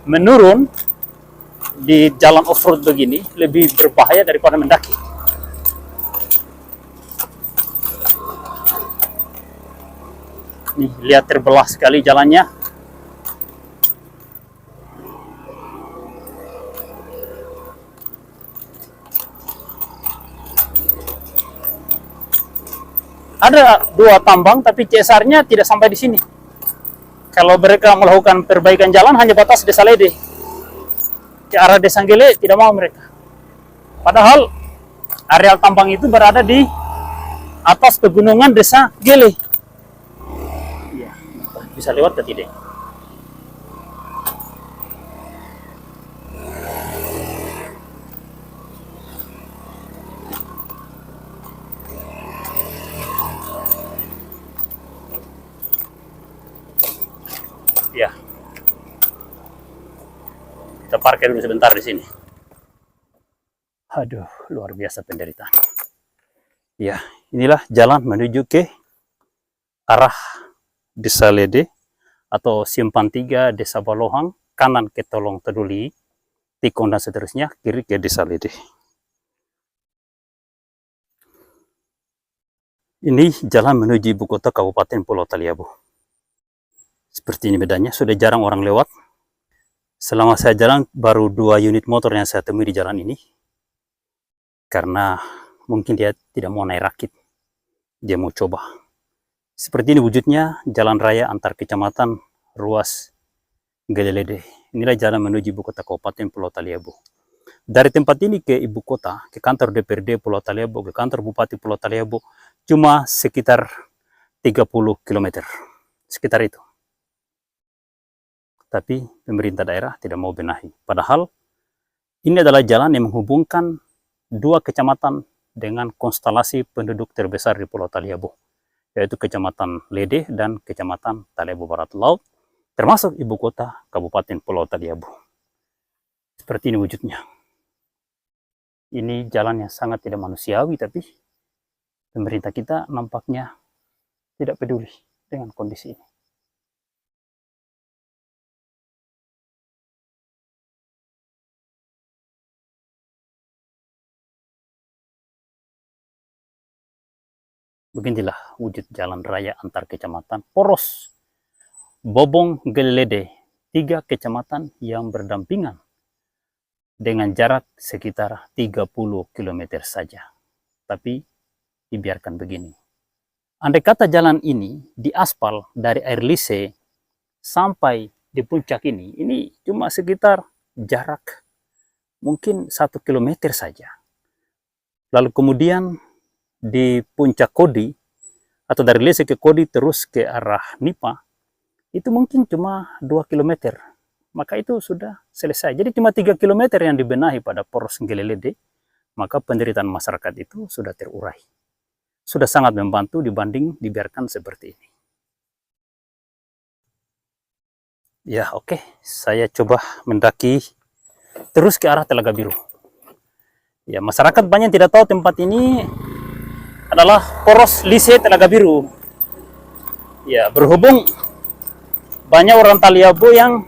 Menurun di jalan off-road begini lebih berbahaya daripada mendaki. Nih, lihat terbelah sekali jalannya. ada 2 tambang, tapi CSR-nya tidak sampai di sini. Kalau mereka melakukan perbaikan jalan hanya batas Desa Lede. Ke arah Desa Gele tidak mau mereka. Padahal areal tambang itu berada di atas pegunungan Desa Gele. Ya, bisa lewat ke tidak? Ya, kita parkir dulu sebentar di sini. Aduh, luar biasa penderitaan. Ya, inilah jalan menuju ke arah Desa Lede atau Simpang 3 Desa Balohang, kanan ke Tolong Teduli, Tikon dan seterusnya, kiri ke Desa Lede. Ini jalan menuju ibu kota Kabupaten Pulau Taliabu. Seperti ini bedanya, sudah jarang orang lewat. Selama saya jalan, baru 2 unit motor yang saya temui di jalan ini. Karena mungkin dia tidak mau naik rakit. Dia mau coba. Seperti ini wujudnya jalan raya antar kecamatan ruas Gelelede. Inilah jalan menuju ibu kota Kabupaten Pulau Taliabu. Dari tempat ini ke ibu kota, ke kantor DPRD Pulau Taliabu, ke kantor Bupati Pulau Taliabu, cuma sekitar 30 km. Sekitar itu. Tapi pemerintah daerah tidak mau benahi. Padahal ini adalah jalan yang menghubungkan 2 kecamatan dengan konstelasi penduduk terbesar di Pulau Taliabu, yaitu Kecamatan Lede dan Kecamatan Taliabu Barat Laut, termasuk ibu kota Kabupaten Pulau Taliabu. Seperti ini wujudnya. Ini jalan yang sangat tidak manusiawi, tapi pemerintah kita nampaknya tidak peduli dengan kondisi ini. Beginilah wujud jalan raya antar kecamatan poros Bobong Gelede, 3 kecamatan yang berdampingan dengan jarak sekitar 30 km saja. Tapi dibiarkan begini. Andai kata jalan ini diaspal dari air lise sampai di puncak ini cuma sekitar jarak mungkin 1 km saja. Lalu kemudian di puncak Kodi atau dari Lese ke Kodi terus ke arah Nipa itu mungkin cuma 2 km, maka itu sudah selesai. Jadi cuma 3 km yang dibenahi pada poros Gelelede, maka penderitaan masyarakat itu sudah terurai, sudah sangat membantu dibanding dibiarkan seperti ini. Ya oke, saya coba mendaki terus ke arah Telaga Biru. Ya, masyarakat banyak tidak tahu tempat ini adalah poros Lise Telaga Biru. Ya, berhubung banyak orang Taliabu yang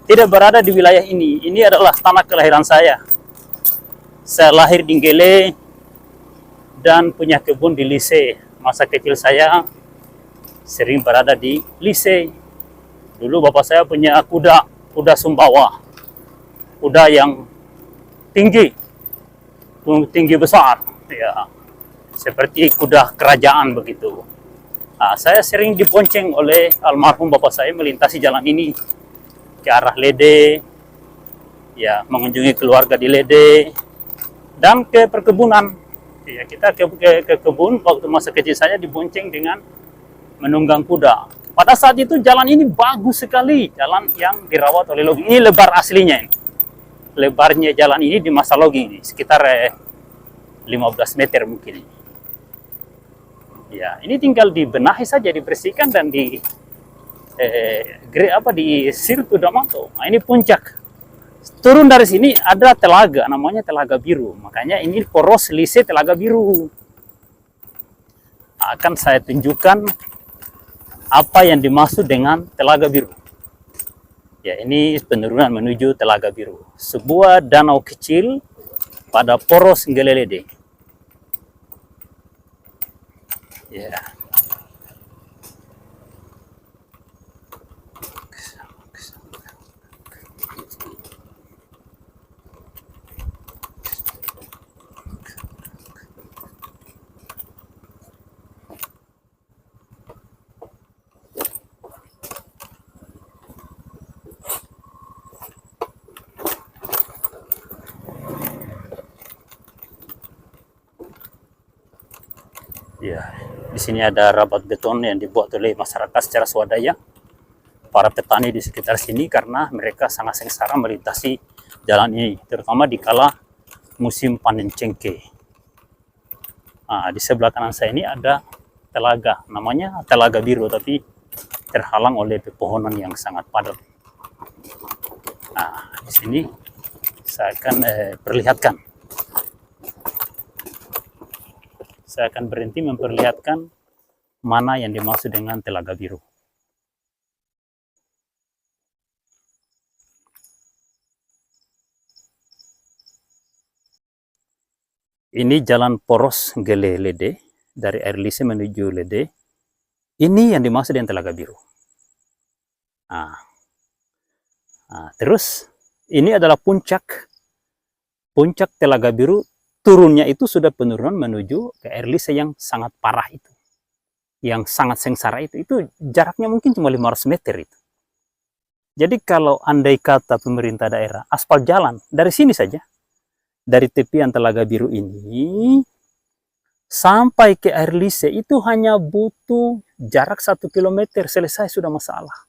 tidak berada di wilayah ini. Ini adalah tanah kelahiran saya. Saya lahir di Gele dan punya kebun di Lise. Masa kecil saya sering berada di Lise. Dulu bapak saya punya kuda Sumbawa. Kuda yang tinggi besar. Ya, seperti kuda kerajaan begitu. Nah, saya sering dibonceng oleh almarhum bapak saya melintasi jalan ini ke arah Lede, ya, mengunjungi keluarga di Lede dan ke perkebunan. Ya, kita ke kebun waktu masa kecil saya dibonceng dengan menunggang kuda. Pada saat itu jalan ini bagus sekali, jalan yang dirawat oleh logging. Ini lebar aslinya ini. Lebarnya jalan ini di masa logging ini sekitar 15 meter mungkin. Ya, ini tinggal dibenahi saja, dibersihkan dan disir sudah mantul. Nah, ini puncak. Turun dari sini ada telaga, namanya Telaga Biru. Makanya ini poros Lise Telaga Biru. Akan saya tunjukkan apa yang dimaksud dengan Telaga Biru. Ya, ini penurunan menuju Telaga Biru. Sebuah danau kecil pada poros Gelelede. Ya. Ya, di sini ada rabat beton yang dibuat oleh masyarakat secara swadaya, para petani di sekitar sini, karena mereka sangat sengsara melintasi jalan ini, terutama di kala musim panen cengkeh. Nah, di sebelah kanan saya ini ada telaga, namanya Telaga Biru, tapi terhalang oleh pepohonan yang sangat padat. Nah, di sini saya akan perlihatkan. Saya akan berhenti memperlihatkan mana yang dimaksud dengan Telaga Biru. Ini jalan poros Gele Lede, dari Air Lise menuju Lede. Ini yang dimaksud dengan Telaga Biru. Terus ini adalah puncak Telaga Biru. Turunnya itu sudah penurunan menuju ke Air Lise yang sangat parah itu, yang sangat sengsara itu jaraknya mungkin cuma 500 meter itu. Jadi kalau andai kata pemerintah daerah aspal jalan dari sini saja, dari tepian Telaga Biru ini sampai ke Air Lise itu hanya butuh jarak 1 kilometer, selesai sudah masalah.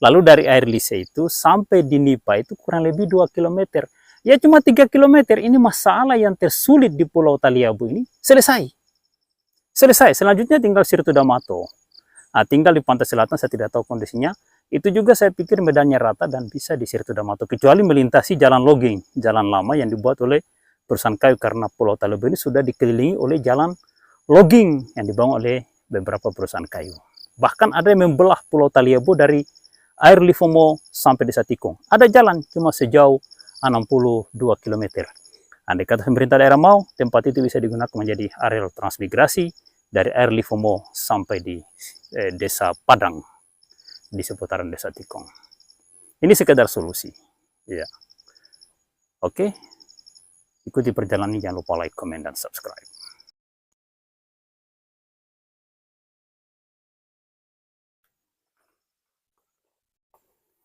Lalu dari Air Lise itu sampai di Nipa itu kurang lebih 2 kilometer. Ya cuma 3 kilometer, ini masalah yang tersulit di Pulau Taliabu ini selesai. Selesai, selanjutnya tinggal Sirto D'Amato. Nah, tinggal di pantai selatan, saya tidak tahu kondisinya. Itu juga saya pikir medannya rata dan bisa di Sirto D'Amato, kecuali melintasi jalan logging, jalan lama yang dibuat oleh perusahaan kayu, karena Pulau Taliabu ini sudah dikelilingi oleh jalan logging yang dibangun oleh beberapa perusahaan kayu. Bahkan ada yang membelah Pulau Taliabu dari Air Livomo sampai Desa Tikung. Ada jalan cuma sejauh 62 km. Andai kata pemerintah daerah mau, tempat itu bisa digunakan menjadi area transmigrasi dari Air Livomo sampai di Desa Padang, di seputaran Desa Tikung. Ini sekedar solusi. Ya. Oke, ikuti perjalanan ini, jangan lupa like, comment, dan subscribe.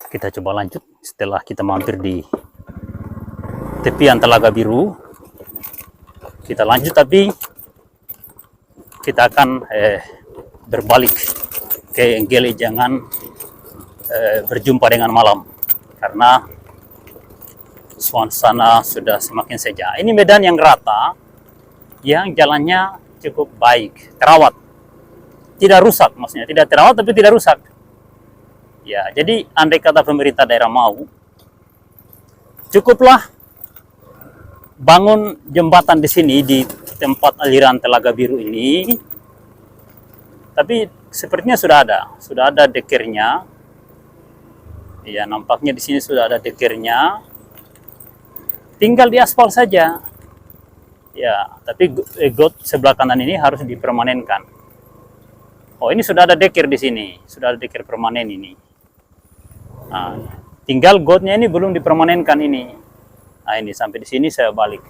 Kita coba lanjut setelah kita mampir di tepian Telaga Biru. Kita lanjut, tapi kita akan berbalik ke Gele, jangan berjumpa dengan malam, karena suasana sudah semakin sejuk. Ini medan yang rata, yang jalannya cukup baik, terawat, tidak rusak, maksudnya tidak terawat tapi tidak rusak. Ya, jadi andai kata pemerintah daerah mau, cukuplah bangun jembatan di sini di tempat aliran Telaga Biru ini. Tapi sepertinya sudah ada dekirnya. Ya, nampaknya di sini sudah ada dekirnya. Tinggal diaspal saja. Ya, tapi got sebelah kanan ini harus dipermanenkan. Oh, ini sudah ada dekir di sini, sudah ada dekir permanen ini. Nah, tinggal gotnya ini belum dipermanenkan ini. Nah, ini sampai di sini saya balik.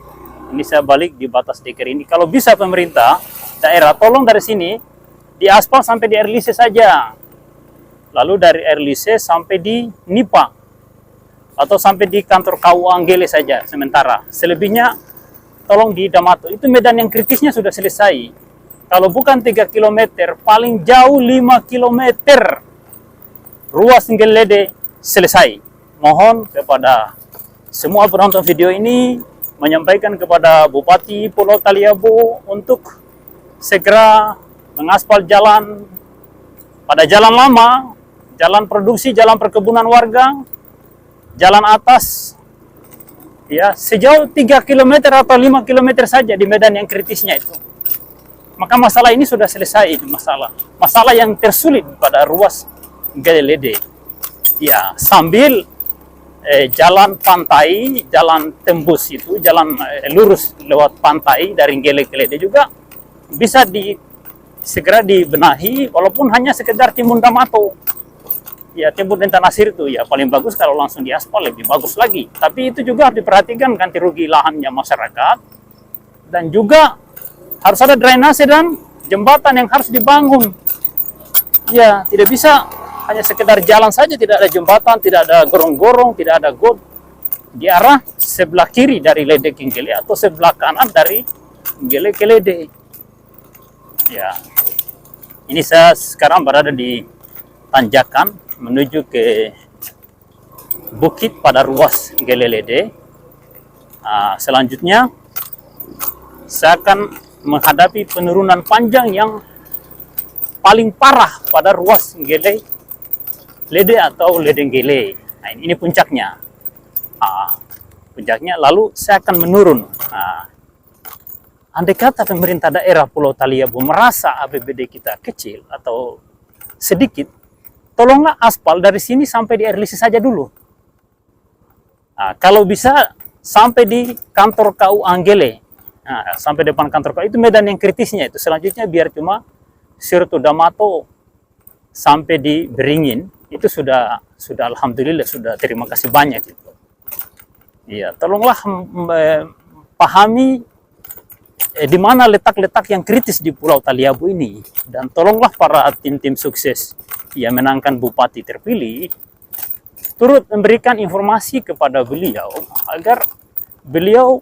Ini saya balik di batas dekir ini. Kalau bisa pemerintah daerah tolong dari sini diaspal sampai di Air Lise saja. Lalu dari Air Lise sampai di Nipa atau sampai di kantor KUA Gele saja sementara. Selebihnya tolong di D'Amato. Itu medan yang kritisnya sudah selesai. Kalau bukan 3 km, paling jauh 5 km. Ruas Gele selesai. Mohon kepada semua penonton video ini menyampaikan kepada Bupati Pulau Taliabu untuk segera mengaspal jalan pada jalan lama, jalan produksi, jalan perkebunan warga, jalan atas, ya sejauh 3 km atau 5 km saja di medan yang kritisnya itu. Maka masalah ini sudah selesai, masalah yang tersulit pada ruas Gele. Ya, sambil jalan pantai, jalan tembus itu, jalan lurus lewat pantai dari Gele ke Lede juga bisa segera dibenahi, walaupun hanya sekedar timbun D'Amato. Ya, timbun dan tanah sir itu ya paling bagus kalau langsung diaspal, lebih bagus lagi. Tapi itu juga harus diperhatikan ganti rugi lahannya masyarakat, dan juga harus ada drainase dan jembatan yang harus dibangun. Ya, tidak bisa hanya sekedar jalan saja, tidak ada jembatan, tidak ada gorong-gorong, tidak ada got di arah sebelah kiri dari Lede ke Gele atau sebelah kanan dari Gele ke Lede. Ya, ini saya sekarang berada di tanjakan menuju ke bukit pada ruas Gelelede. Selanjutnya saya akan menghadapi penurunan panjang yang paling parah pada ruas Gelelede atau Ledeng-Gele. Nah, ini puncaknya. Puncaknya, lalu saya akan menurun. Andai kata pemerintah daerah Pulau Taliabu merasa APBD kita kecil atau sedikit, tolonglah aspal dari sini sampai di air lisi saja dulu. Kalau bisa sampai di kantor KU Anggele, sampai depan kantor KU, itu medan yang kritisnya itu. Selanjutnya biar cuma Sirto Damato sampai di Beringin, itu sudah alhamdulillah, sudah terima kasih banyak itu. Iya, tolonglah pahami di mana letak-letak yang kritis di Pulau Taliabu ini, dan tolonglah para tim-tim sukses yang menangkan bupati terpilih turut memberikan informasi kepada beliau agar beliau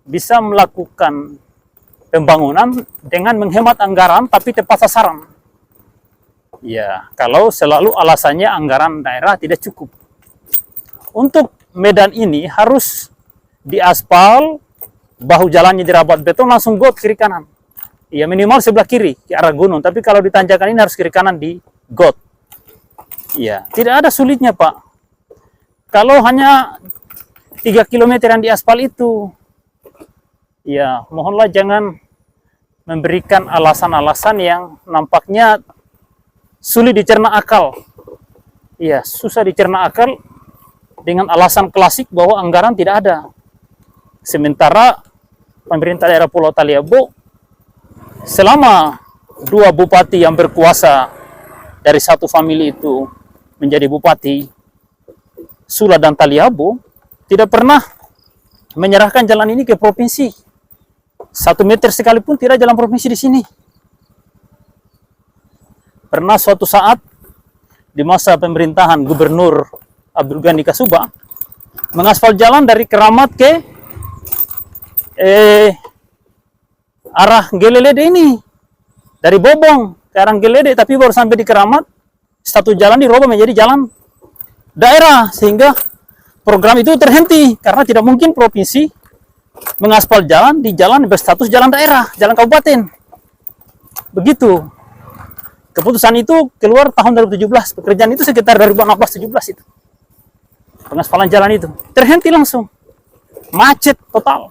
bisa melakukan pembangunan dengan menghemat anggaran tapi tepat sasaran. Ya, kalau selalu alasannya anggaran daerah tidak cukup. Untuk medan ini harus diaspal, bahu jalannya dirabat beton, langsung got kiri kanan. Ya, minimal sebelah kiri ke arah gunung, tapi kalau di tanjakan ini harus kiri kanan di got. Ya, tidak ada sulitnya, Pak. Kalau hanya 3 km yang diaspal itu, ya mohonlah jangan memberikan alasan-alasan yang nampaknya sulit dicerna akal. Ya, susah dicerna akal dengan alasan klasik bahwa anggaran tidak ada. Sementara pemerintah daerah Pulau Taliabu selama 2 bupati yang berkuasa dari satu famili itu menjadi bupati, Sula dan Taliabu, tidak pernah menyerahkan jalan ini ke provinsi. 1 meter sekalipun tidak jalan provinsi di sini. Pernah suatu saat di masa pemerintahan Gubernur Abdul Ghani Kasuba mengaspal jalan dari Keramat ke arah Gelelede ini, dari Bobong ke arah Gelelede, tapi baru sampai di Keramat satu jalan dirubah menjadi jalan daerah, sehingga program itu terhenti karena tidak mungkin provinsi mengaspal jalan di jalan berstatus jalan daerah, jalan kabupaten. Begitu. Keputusan itu keluar tahun 2017. Pekerjaan itu sekitar 2016-17 itu. Pengaspalan jalan itu terhenti langsung. Macet total.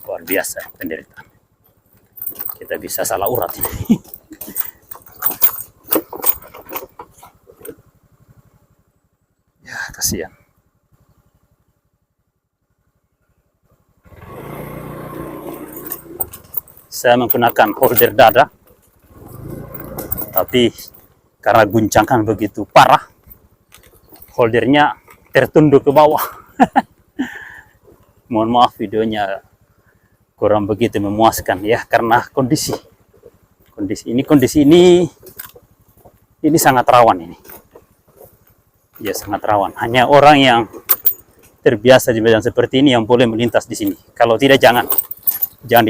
Luar biasa penderitaan. Kita bisa salah urat ini. Ya, kasihan. Saya menggunakan holder dada, tapi karena guncangan begitu parah, holdernya tertunduk ke bawah. Mohon maaf videonya kurang begitu memuaskan ya, karena kondisi ini sangat rawan ini. Ya, sangat rawan. Hanya orang yang terbiasa di medan seperti ini yang boleh melintas di sini. Kalau tidak jangan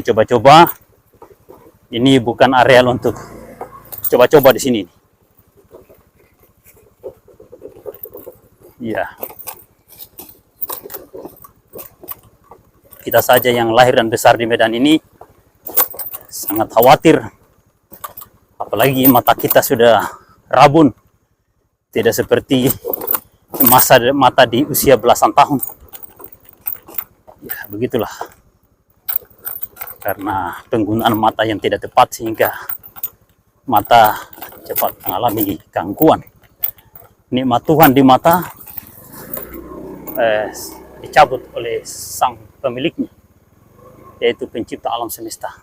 dicoba-coba. Ini bukan areal untuk coba-coba di sini. Ya. Kita saja yang lahir dan besar di Medan ini sangat khawatir, apalagi mata kita sudah rabun, tidak seperti mata di usia belasan tahun. Ya, begitulah, karena penggunaan mata yang tidak tepat sehingga mata cepat mengalami gangguan. Nikmat Tuhan di mata dicabut oleh sang pemiliknya, yaitu pencipta alam semesta.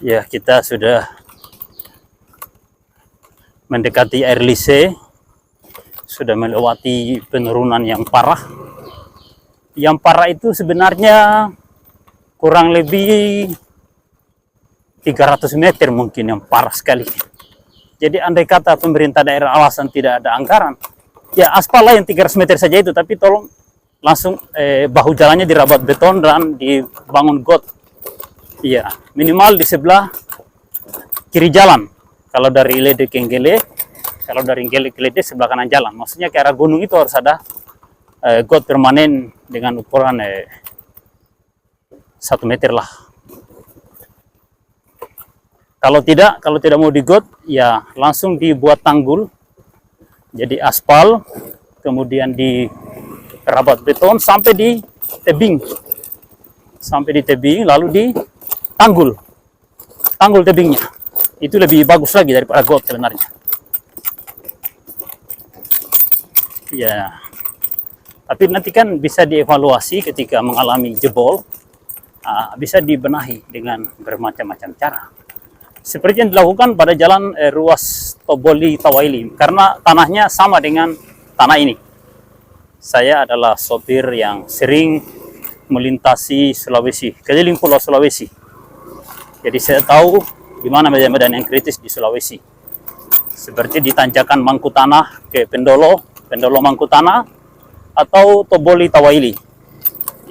Ya, kita sudah mendekati air lise, sudah melewati penurunan yang parah. Yang parah itu sebenarnya kurang lebih 300 meter mungkin, yang parah sekali. Jadi andai kata pemerintah daerah alasan tidak ada anggaran, ya aspal lah yang 300 meter saja itu, tapi tolong langsung bahu jalannya dirabat beton dan dibangun got. Iya, minimal di sebelah kiri jalan. Kalau dari Lede ke Nggele, kalau dari Nggele ke Lede sebelah kanan jalan. Maksudnya ke arah gunung itu harus ada got permanen dengan ukuran 1 meter lah. Kalau tidak mau di got, ya langsung dibuat tanggul. Jadi aspal, kemudian dirabat beton sampai di tebing. Sampai di tebing, lalu di tanggul tebingnya. Itu lebih bagus lagi daripada got sebenarnya. Ya, tapi nanti kan bisa dievaluasi ketika mengalami jebol, bisa dibenahi dengan bermacam-macam cara. Seperti yang dilakukan pada jalan ruas Toboli Tawaili, karena tanahnya sama dengan tanah ini. Saya adalah sopir yang sering melintasi Sulawesi, keliling Pulau Sulawesi. Jadi saya tahu di mana medan-medan yang kritis di Sulawesi. Seperti di tanjakan Mangkutanah ke Pendolo Mangkutanah, atau Toboli Tawaili.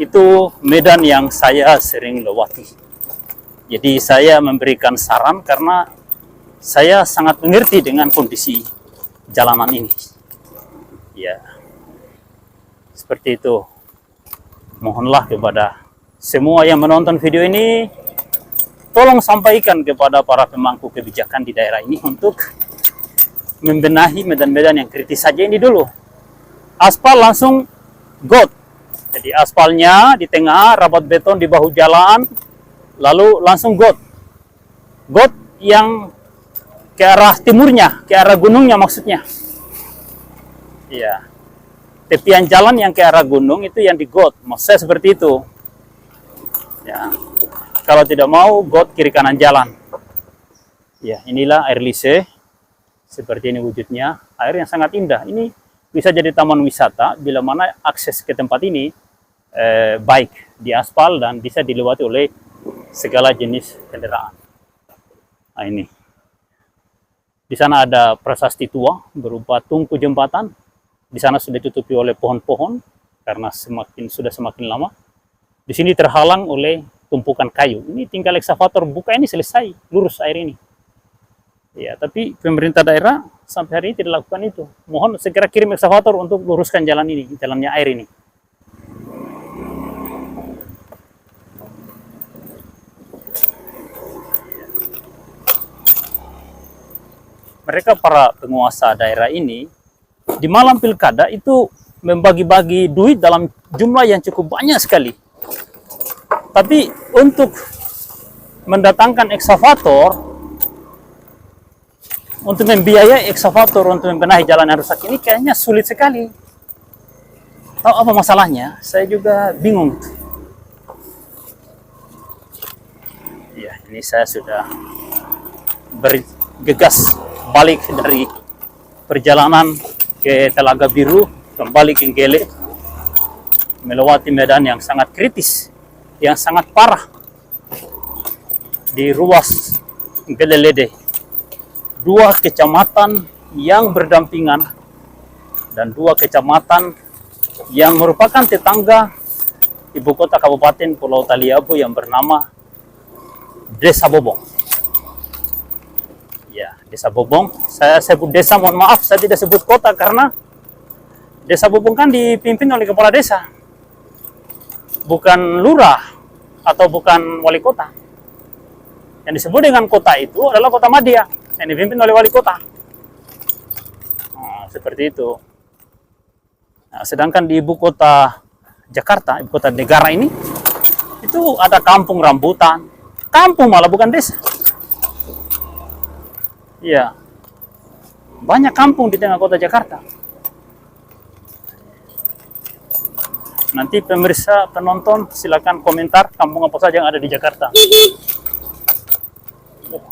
Itu medan yang saya sering lewati. Jadi saya memberikan saran karena saya sangat mengerti dengan kondisi jalanan ini. Ya, seperti itu. Mohonlah kepada semua yang menonton video ini, tolong sampaikan kepada para pemangku kebijakan di daerah ini untuk membenahi medan-medan yang kritis saja ini dulu. Aspal langsung got. Jadi aspalnya di tengah, rabat beton di bahu jalan, lalu langsung got. Got yang ke arah timurnya, ke arah gunungnya maksudnya. Iya. Tepian jalan yang ke arah gunung itu yang di got. Maksud saya seperti itu. Ya. Kalau tidak mau, got kiri kanan jalan. Ya, inilah air lise. Seperti ini wujudnya. Air yang sangat indah. Ini bisa jadi taman wisata bila mana akses ke tempat ini baik, di aspal dan bisa dilewati oleh segala jenis kendaraan. Nah, ini. Di sana ada prasasti tua berupa tungku jembatan. Di sana sudah ditutupi oleh pohon-pohon karena sudah semakin lama. Di sini terhalang oleh tumpukan kayu. Ini tinggal eksavator buka ini selesai, lurus air ini. Ya, tapi pemerintah daerah sampai hari ini tidak lakukan itu. Mohon segera kirim eksavator untuk luruskan jalan ini, jalannya air ini. Mereka para penguasa daerah ini di malam pilkada itu membagi-bagi duit dalam jumlah yang cukup banyak sekali. Tapi untuk mendatangkan eksavator, untuk membiayai eksavator untuk membenahi jalan yang rusak ini kayaknya sulit sekali. Tahu apa masalahnya? Saya juga bingung. Ya, ini saya sudah bergegas balik dari perjalanan ke Telaga Biru, kembali ke Nggele, melewati medan yang sangat kritis, yang sangat parah di ruas Nggele Lede. Dua kecamatan yang berdampingan dan dua kecamatan yang merupakan tetangga ibu kota Kabupaten Pulau Taliabu yang bernama Desa Bobong. Ya, Desa Bobong. Saya sebut desa, mohon maaf, saya tidak sebut kota karena Desa Bobong kan dipimpin oleh kepala desa, bukan lurah atau bukan wali kota. Yang disebut dengan kota itu adalah Kota Madia yang dipimpin oleh wali kota. Nah, seperti itu. Nah, sedangkan di ibu kota Jakarta, ibu kota negara ini, itu ada kampung rambutan. Kampung malah bukan desa. Iya. Banyak kampung di tengah kota Jakarta. Nanti pemirsa, penonton, silakan komentar kampung apa saja yang ada di Jakarta.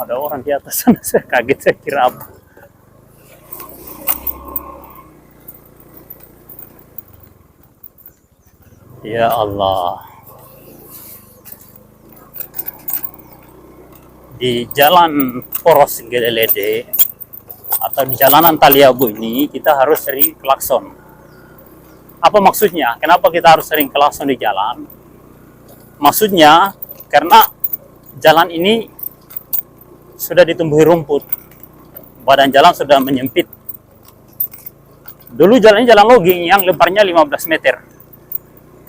ada orang di atas sana. Saya kaget, saya kira apa. Ya Allah. Di jalan poros Gelede atau di jalanan Taliabu ini kita harus sering klakson. Apa maksudnya? Kenapa kita harus sering klakson di jalan? Maksudnya karena jalan ini sudah ditumbuhi rumput, badan jalan sudah menyempit. Dulu jalan ini jalan logging yang lebarnya 15 meter.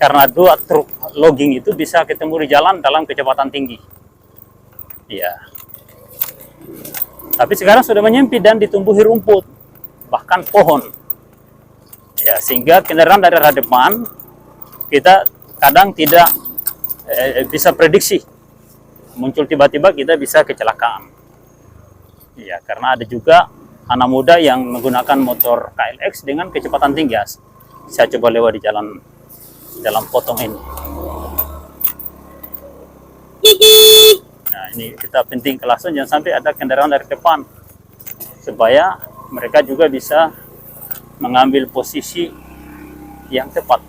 Karena 2 truk logging itu bisa ketemu di jalan dalam kecepatan tinggi. Ya. Tapi sekarang sudah menyempit dan ditumbuhi rumput, bahkan pohon. Ya, sehingga kendaraan dari arah depan kita kadang tidak bisa prediksi. Muncul tiba-tiba kita bisa kecelakaan. Ya, karena ada juga anak muda yang menggunakan motor KLX dengan kecepatan tinggi. Saya coba lewat di jalan potong ini. Nah, ini kita penting klakson jangan sampai ada kendaraan dari depan, supaya mereka juga bisa mengambil posisi yang tepat.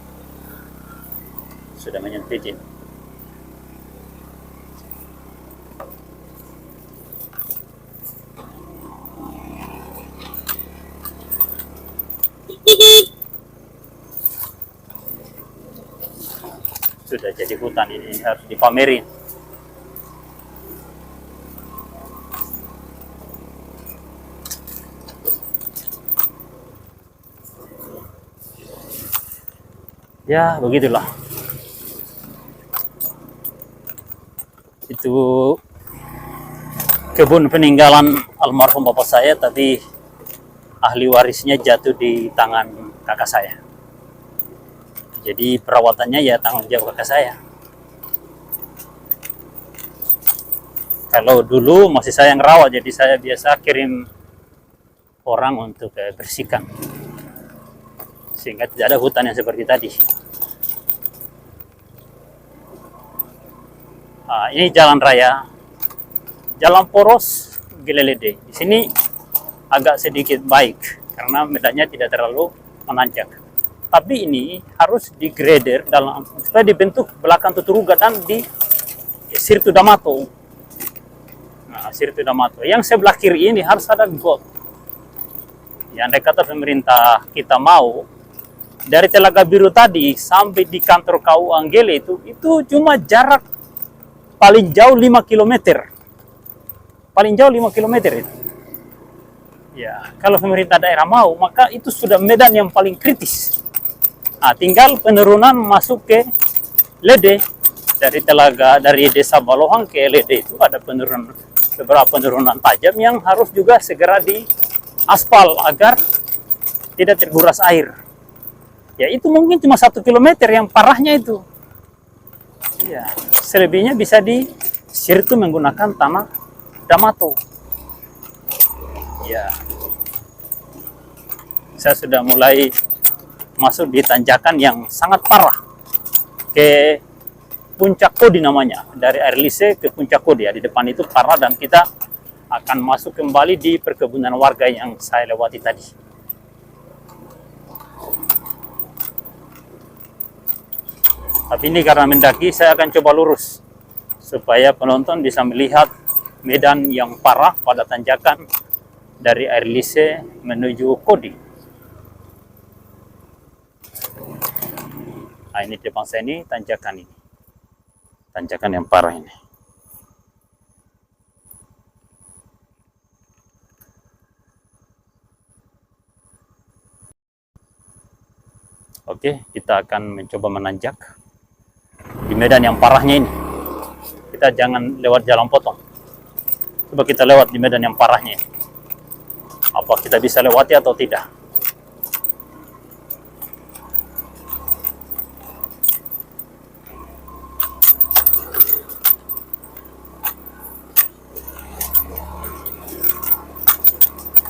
Sudah menyempit ini. Sudah jadi hutan, ini harus dipamerin. Ya, begitulah. Itu kebun peninggalan almarhum bapak saya, tapi ahli warisnya jatuh di tangan kakak saya. Jadi perawatannya ya tanggung jawab kakak saya. Kalau dulu masih saya yang rawat, jadi saya biasa kirim orang untuk bersihkan. Sehingga tidak ada hutan yang seperti tadi. Nah, ini jalan raya, jalan poros Gelede. Di sini agak sedikit baik karena medannya tidak terlalu menanjak. Tapi ini harus digrader dalam supaya dibentuk belakang Tuturuga dan di Sirtu D'Amato. Nah, Sirtu D'Amato. Yang sebelah kiri ini harus ada got. Yang andai kata pemerintah kita mau dari Telaga Biru tadi sampai di kantor KU Anggele itu cuma jarak paling jauh 5 km. Paling jauh 5 km itu. Ya, kalau pemerintah daerah mau, maka itu sudah medan yang paling kritis. Nah, tinggal penurunan masuk ke Lede dari desa Balohang ke Lede itu ada beberapa penurunan tajam yang harus juga segera diaspal agar tidak terguras air. Ya, itu mungkin cuma 1 kilometer yang parahnya itu. Ya, selebihnya bisa Sirtu menggunakan tanah D'Amato. Ya, saya sudah mulai masuk di tanjakan yang sangat parah ke Puncak Kodi namanya, dari Air Lise ke Puncak Kodi. Ya, di depan itu parah dan kita akan masuk kembali di perkebunan warga yang saya lewati tadi. Tapi ini karena mendaki, saya akan coba lurus supaya penonton bisa melihat medan yang parah pada tanjakan dari Air Lise menuju Kodi. Nah, ini depan saya ini tanjakan ini. Tanjakan yang parah ini. Oke, kita akan mencoba menanjak di medan yang parahnya ini. Kita jangan lewat jalan potong. Coba kita lewat di medan yang parahnya ini. Apa kita bisa lewati atau tidak?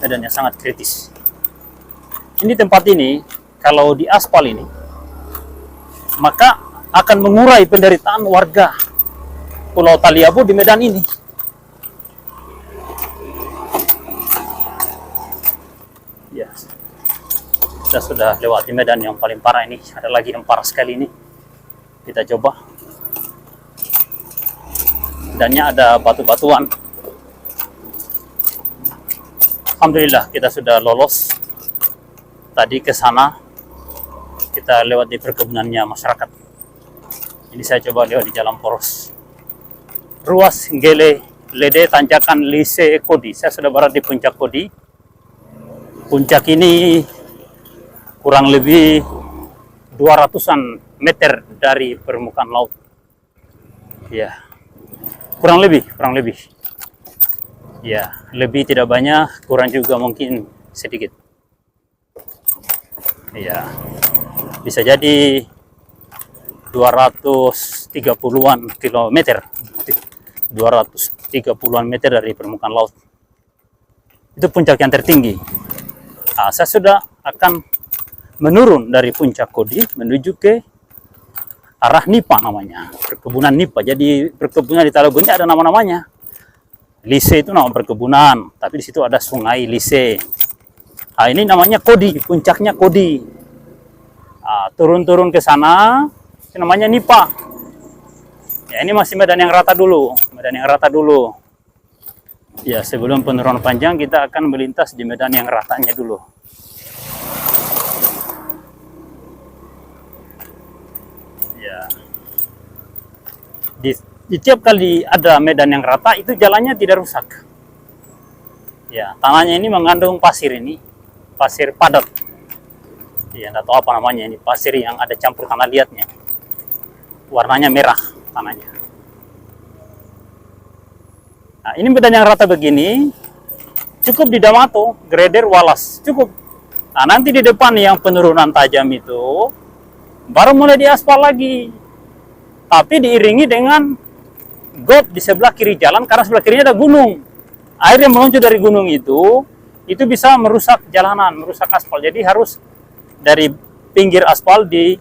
Medannya sangat kritis. Ini tempat ini, kalau di aspal ini, maka akan mengurai penderitaan warga Pulau Taliabu di medan ini. Ya, kita sudah lewati medan yang paling parah ini. Ada lagi yang parah sekali ini. Kita coba. Medannya ada batu-batuan. Alhamdulillah kita sudah lolos. Tadi ke sana kita lewat di perkebunannya masyarakat. Ini saya coba lewat di jalan poros. Ruas Gele Lede tanjakan Lise Kodi. Saya sudah berada di puncak Kodi. Puncak ini kurang lebih 200-an meter dari permukaan laut. Ya, kurang lebih. Ya, lebih tidak banyak, kurang juga mungkin sedikit. Ya, bisa jadi 230-an kilometer. 230-an meter dari permukaan laut. Itu puncak yang tertinggi. Nah, saya sudah akan menurun dari puncak Kodi menuju ke arah Nipa namanya, perkebunan Nipa. Jadi perkebunan di Talago ini ada nama-namanya. Lise itu nama perkebunan, tapi di situ ada sungai Lise. Nah, ini namanya Kodi, puncaknya Kodi. Nah, turun-turun ke sana, itu namanya Nipa. Ya, ini masih medan yang rata dulu, Ya, sebelum penurunan panjang kita akan melintas di medan yang ratanya dulu. Ya. Di tiap kali ada medan yang rata itu jalannya tidak rusak. Ya, tanahnya ini mengandung pasir ini, pasir padat. Ya, tidak tahu apa namanya ini, pasir yang ada campur tanah liatnya. Warnanya merah tanahnya. Nah, ini medan yang rata begini, cukup di Damato, Greder, Walas, cukup. Nah, nanti di depan yang penurunan tajam itu, baru mulai diaspal lagi. Tapi diiringi dengan got di sebelah kiri jalan, karena sebelah kirinya ada gunung. Air yang meluncur dari gunung itu bisa merusak jalanan, merusak aspal. Jadi harus dari pinggir aspal di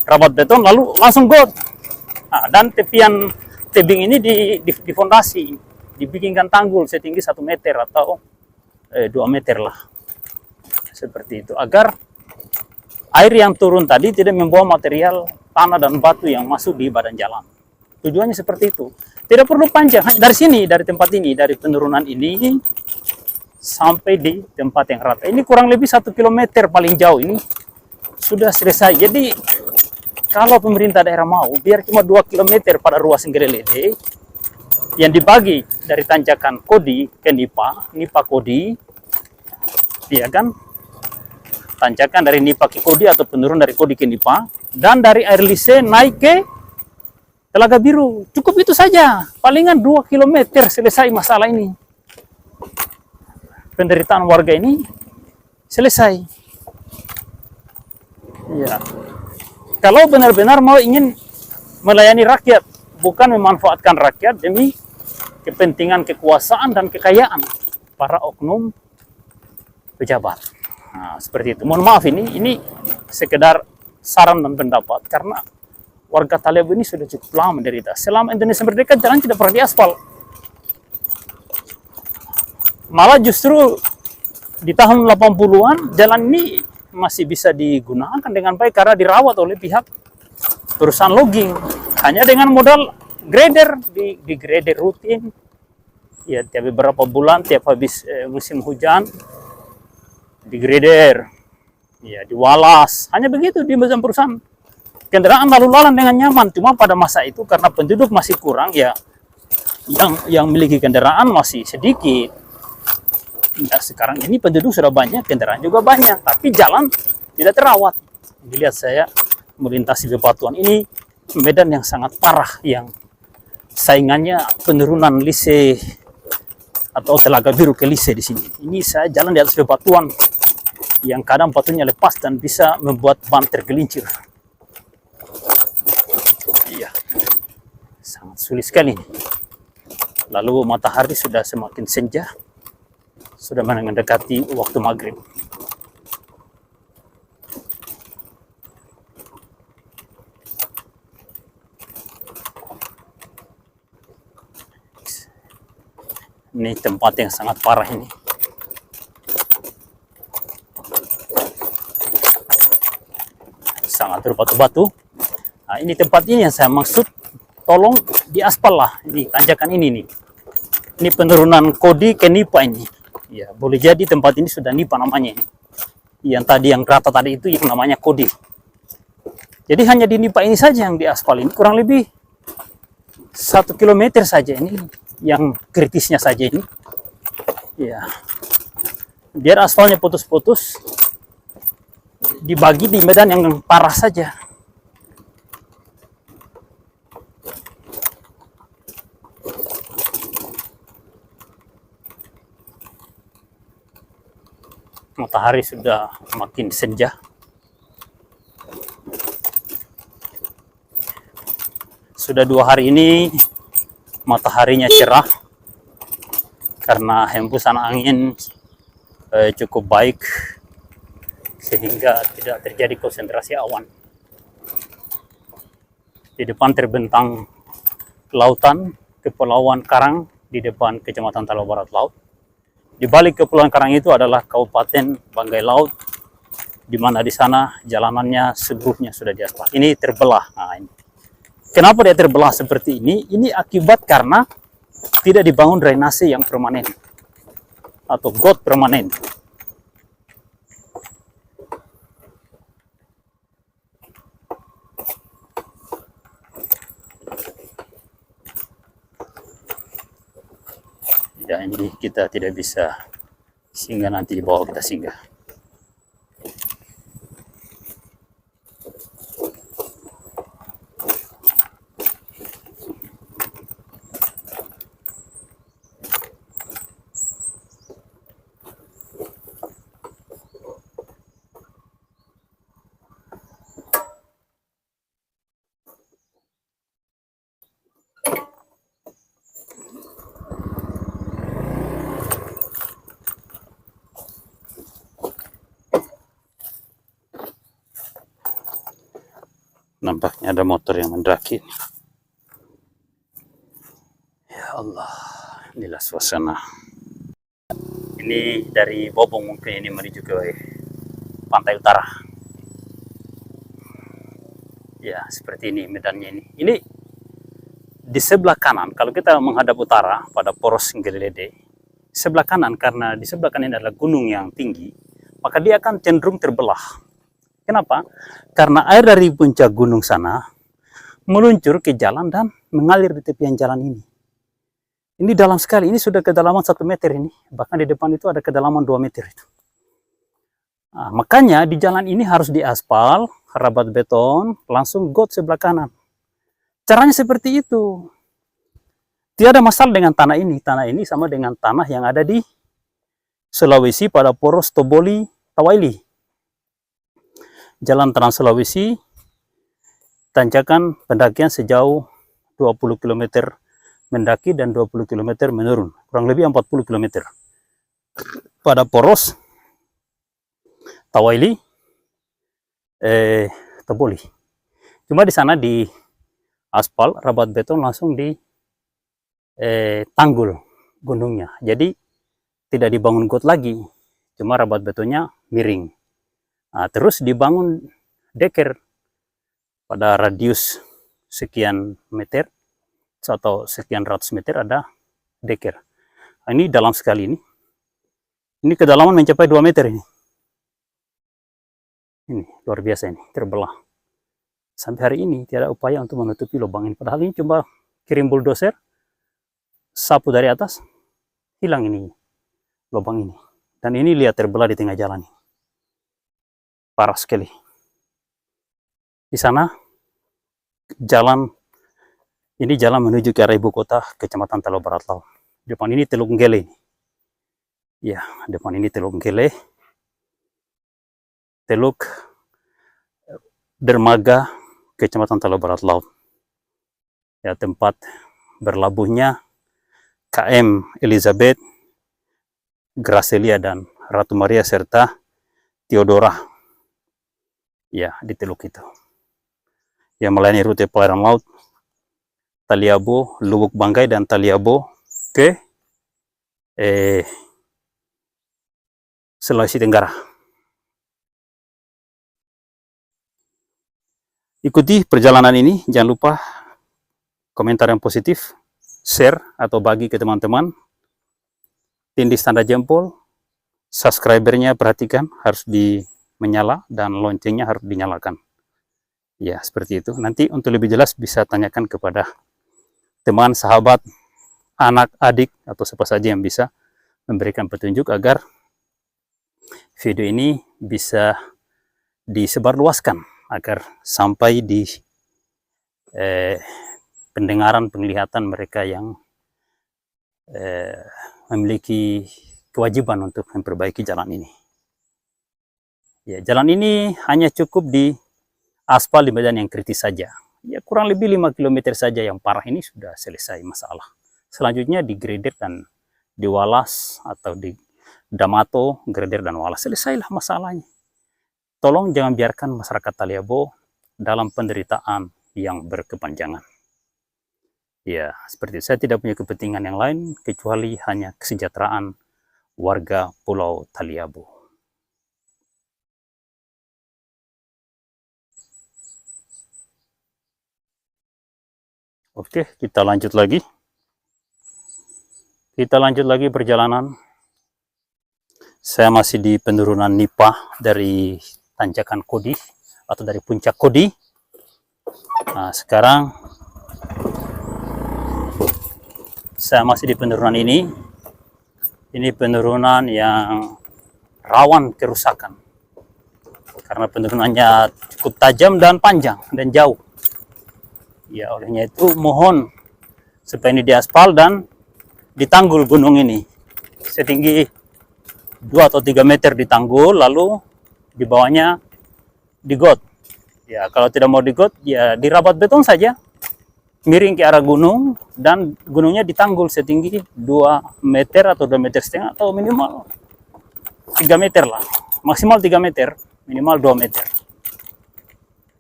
rabat beton, lalu langsung got. Nah, dan tepian tebing ini di fondasi, dibikinkan tanggul setinggi 1 meter atau 2 meter lah. Seperti itu, agar air yang turun tadi tidak membawa material tanah dan batu yang masuk di badan jalan. Tujuannya seperti itu. Tidak perlu panjang, hanya dari sini, dari tempat ini, dari penurunan ini sampai di tempat yang rata. Ini kurang lebih 1 kilometer paling jauh ini sudah selesai. Jadi kalau pemerintah daerah mau, biar cuma 2 km pada ruas Nggerelede yang dibagi dari tanjakan Kodi ke Nipa, Nipa Kodi, ya kan? Tanjakan dari Nipa ke Kodi atau penurun dari Kodi ke Nipa, dan dari air Lise naik ke Telaga Biru. Cukup itu saja, palingan 2 km selesai masalah ini. Penderitaan warga ini selesai. Ya. Kalau benar-benar mau ingin melayani rakyat, bukan memanfaatkan rakyat demi kepentingan kekuasaan dan kekayaan para oknum pejabat. Nah, seperti itu. Mohon maaf ini sekedar saran dan pendapat, karena warga Talago ini sudah cukup lama menderita. Selama Indonesia merdeka jalan tidak pernah diaspal. Malah justru di tahun 80-an jalan ini masih bisa digunakan dengan baik karena dirawat oleh pihak perusahaan logging, hanya dengan modal grader, di grader rutin ya, tiap beberapa bulan, tiap habis musim hujan di grader ya, diwalas, hanya begitu di perusahaan. Kendaraan lalu lalang dengan nyaman. Cuma pada masa itu karena penduduk masih kurang ya, yang memiliki kendaraan masih sedikit. Ya, sekarang ini penduduk sudah banyak, kendaraan juga banyak, tapi jalan tidak terawat. Dilihat saya melintasi bebatuan ini, medan yang sangat parah, yang saingannya penurunan Lise atau Telaga Biru ke Lise di sini. Ini saya jalan di atas bebatuan yang kadang batunya lepas dan bisa membuat ban tergelincir. Iya, sangat sulit sekali. Lalu matahari sudah semakin senja, sudah mendekati waktu maghrib. Ini tempat yang sangat parah ini. sangat berbatu-batu. Nah, ini tempat ini yang saya maksud, tolong diaspal lah. Ini tanjakan ini nih. Ini penurunan Kodi ke Nipa ini. Ya, boleh jadi tempat ini sudah Nipa namanya ini. Yang tadi yang rata tadi itu yang namanya Kodi. Jadi hanya di Nipa ini saja yang diaspal ini, kurang lebih 1 kilometer saja ini, yang kritisnya saja ini. Ya, biar aspalnya putus-putus, dibagi di medan yang parah saja. Matahari sudah makin senja. Sudah 2 hari ini mataharinya cerah karena hembusan angin cukup baik sehingga tidak terjadi konsentrasi awan. Di depan terbentang lautan Kepulauan Karang di depan Kecamatan Talaw Barat Laut. Di balik Kepulauan Karang itu adalah Kabupaten Banggai Laut, di mana di sana jalanannya seluruhnya sudah diaspal. Ini terbelah. Nah, ini. Kenapa dia terbelah seperti ini? Ini akibat karena tidak dibangun drainase yang permanen atau got permanen. Ya, ini kita tidak bisa singgah, nanti di bawah kita singgah. Nampaknya ada motor yang mendaki. Ya Allah, inilah suasana. Ini dari Bobong mungkin ini menuju ke pantai utara. Ya, seperti ini medannya ini. Ini di sebelah kanan, kalau kita menghadap utara pada Poros Ngelede, sebelah kanan, karena di sebelah kanan ini adalah gunung yang tinggi, maka dia akan cenderung terbelah. Kenapa? Karena air dari puncak gunung sana meluncur ke jalan dan mengalir di tepian jalan ini. Ini dalam sekali, ini sudah kedalaman 1 meter ini. Bahkan di depan itu ada kedalaman 2 meter itu. Nah, makanya di jalan ini harus diaspal, rabat beton, langsung got sebelah kanan. Caranya seperti itu. Tiada masalah dengan tanah ini. Tanah ini sama dengan tanah yang ada di Sulawesi pada Poros Toboli Tawaili. Jalan Trans Sulawesi, tanjakan pendakian sejauh 20 km mendaki dan 20 km menurun, kurang lebih 40 km. Pada Poros Tawaili, Toboli. Cuma di sana di aspal, rabat beton langsung di tanggul gunungnya. Jadi tidak dibangun got lagi, cuma rabat betonnya miring. Nah, terus dibangun deker pada radius sekian meter atau sekian ratus meter ada deker. Nah, ini dalam sekali ini. Ini kedalaman mencapai 2 meter ini. Ini luar biasa ini, terbelah. Sampai hari ini tidak ada upaya untuk menutupi lubang ini. Padahal ini cuma kirim bulldozer, sapu dari atas, hilang ini lubang ini. Dan ini lihat terbelah di tengah jalan ini. Parah sekali. Di sana jalan ini jalan menuju ke arah ibu kota Kecamatan Talaw Barat Laut. Depan ini Teluk Nggele. Ya, depan ini Teluk Nggele. Teluk dermaga Kecamatan Talaw Barat Laut. Ya, tempat berlabuhnya KM Elizabeth, Gracelia dan Ratu Maria serta Theodora. Ya, di teluk itu. Yang melayani rute pelayaran laut Taliabo, Lubuk Banggai dan Taliabo ke Sulawesi Tenggara. ikuti perjalanan ini. Jangan lupa komentar yang positif, share atau bagi ke teman-teman, tindih tanda jempol, subscribernya perhatikan harus menyala dan loncengnya harus dinyalakan. Ya, seperti itu. Nanti untuk lebih jelas bisa tanyakan kepada teman, sahabat, anak, adik, atau siapa saja yang bisa memberikan petunjuk agar video ini bisa disebarluaskan, agar sampai di pendengaran, penglihatan mereka yang memiliki kewajiban untuk memperbaiki jalan ini. Ya, jalan ini hanya cukup di aspal di medan yang kritis saja. Ya, kurang lebih 5 km saja yang parah ini sudah selesai masalah. Selanjutnya di grader dan diwalas atau di damato, grader dan walas. Selesailah masalahnya. Tolong jangan biarkan masyarakat Taliabo dalam penderitaan yang berkepanjangan. Ya, seperti itu. Saya tidak punya kepentingan yang lain kecuali hanya kesejahteraan warga Pulau Taliabo. Oke, kita lanjut lagi. Kita lanjut lagi perjalanan. Saya masih di penurunan Nipa dari tanjakan Kodi atau dari puncak Kodi. Nah, sekarang saya masih di penurunan ini. Ini penurunan yang rawan kerusakan karena penurunannya cukup tajam dan panjang dan jauh. Ya, olehnya itu mohon supaya ini diaspal dan ditanggul gunung ini setinggi 2 atau 3 meter ditanggul, lalu di bawahnya digot. Ya, kalau tidak mau digot, ya dirabat beton saja, miring ke arah gunung, dan gunungnya ditanggul setinggi 2 meter atau 2,5 meter atau minimal 3 meter lah, maksimal 3 meter, minimal 2 meter.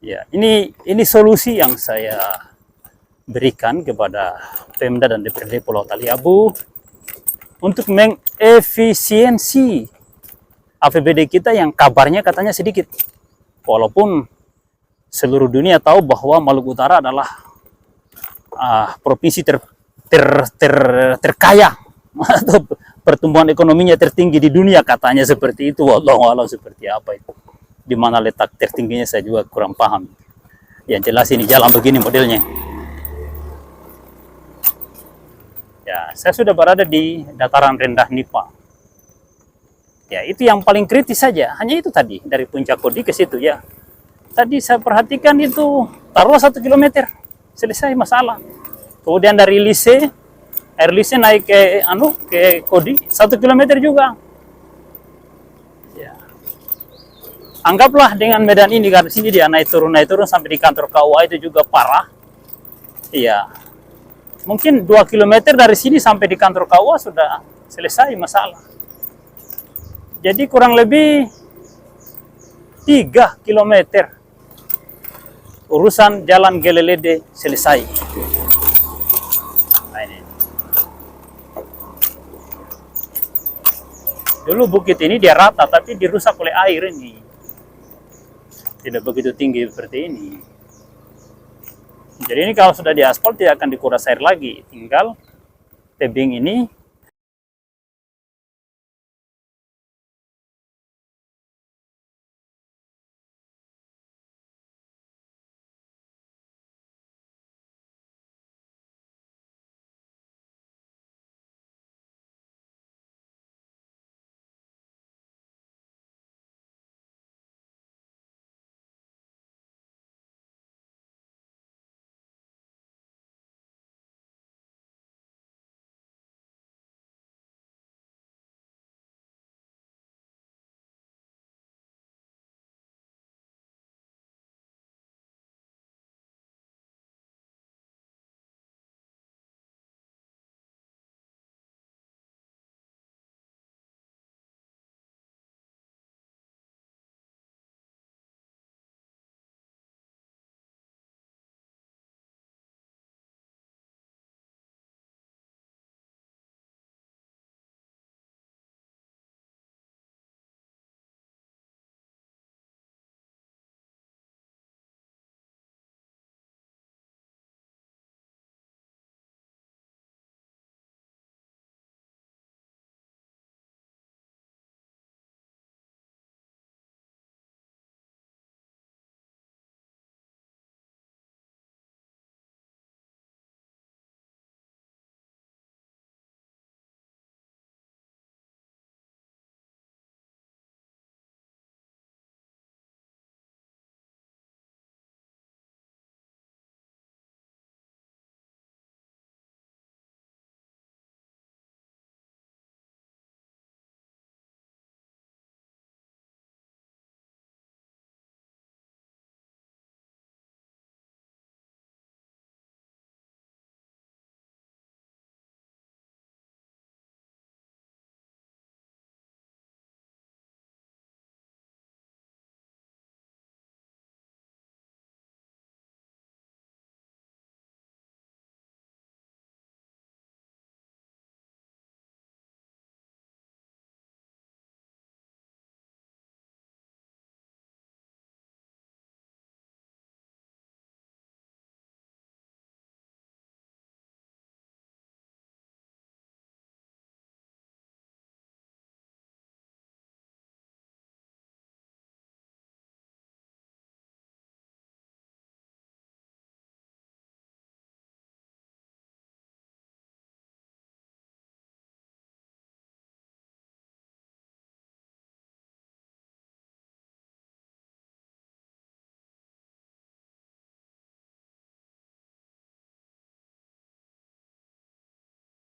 Ya, ini solusi yang saya berikan kepada Pemda dan DPRD Pulau Taliabo untuk mengefisiensi APBD kita yang kabarnya katanya sedikit. Walaupun seluruh dunia tahu bahwa Maluku Utara adalah provinsi terkaya atau pertumbuhan ekonominya tertinggi di dunia, katanya seperti itu. Wallahu a'lam seperti apa itu. Di mana letak tertingginya saya juga kurang paham. Yang jelas ini jalan begini modelnya. Ya, saya sudah berada di dataran rendah Nipa. Ya, itu yang paling kritis saja. Hanya itu tadi dari puncak Kodi ke situ ya. Tadi saya perhatikan itu taruhlah 1 kilometer. Selesai masalah. Kemudian dari Lise, air Lise naik ke Kodi 1 kilometer juga. Ya. Anggaplah dengan medan ini, karena sini dia naik turun sampai di kantor KUA itu juga parah. Iya. Mungkin 2 kilometer dari sini sampai di kantor KUA sudah selesai masalah. Jadi kurang lebih 3 kilometer urusan jalan Gelelede selesai. Nah, ini. Dulu bukit ini dia rata, tapi dirusak oleh air ini. Tidak begitu tinggi seperti ini. Jadi ini kalau sudah diaspal tidak akan dikuras air lagi. Tinggal tebing ini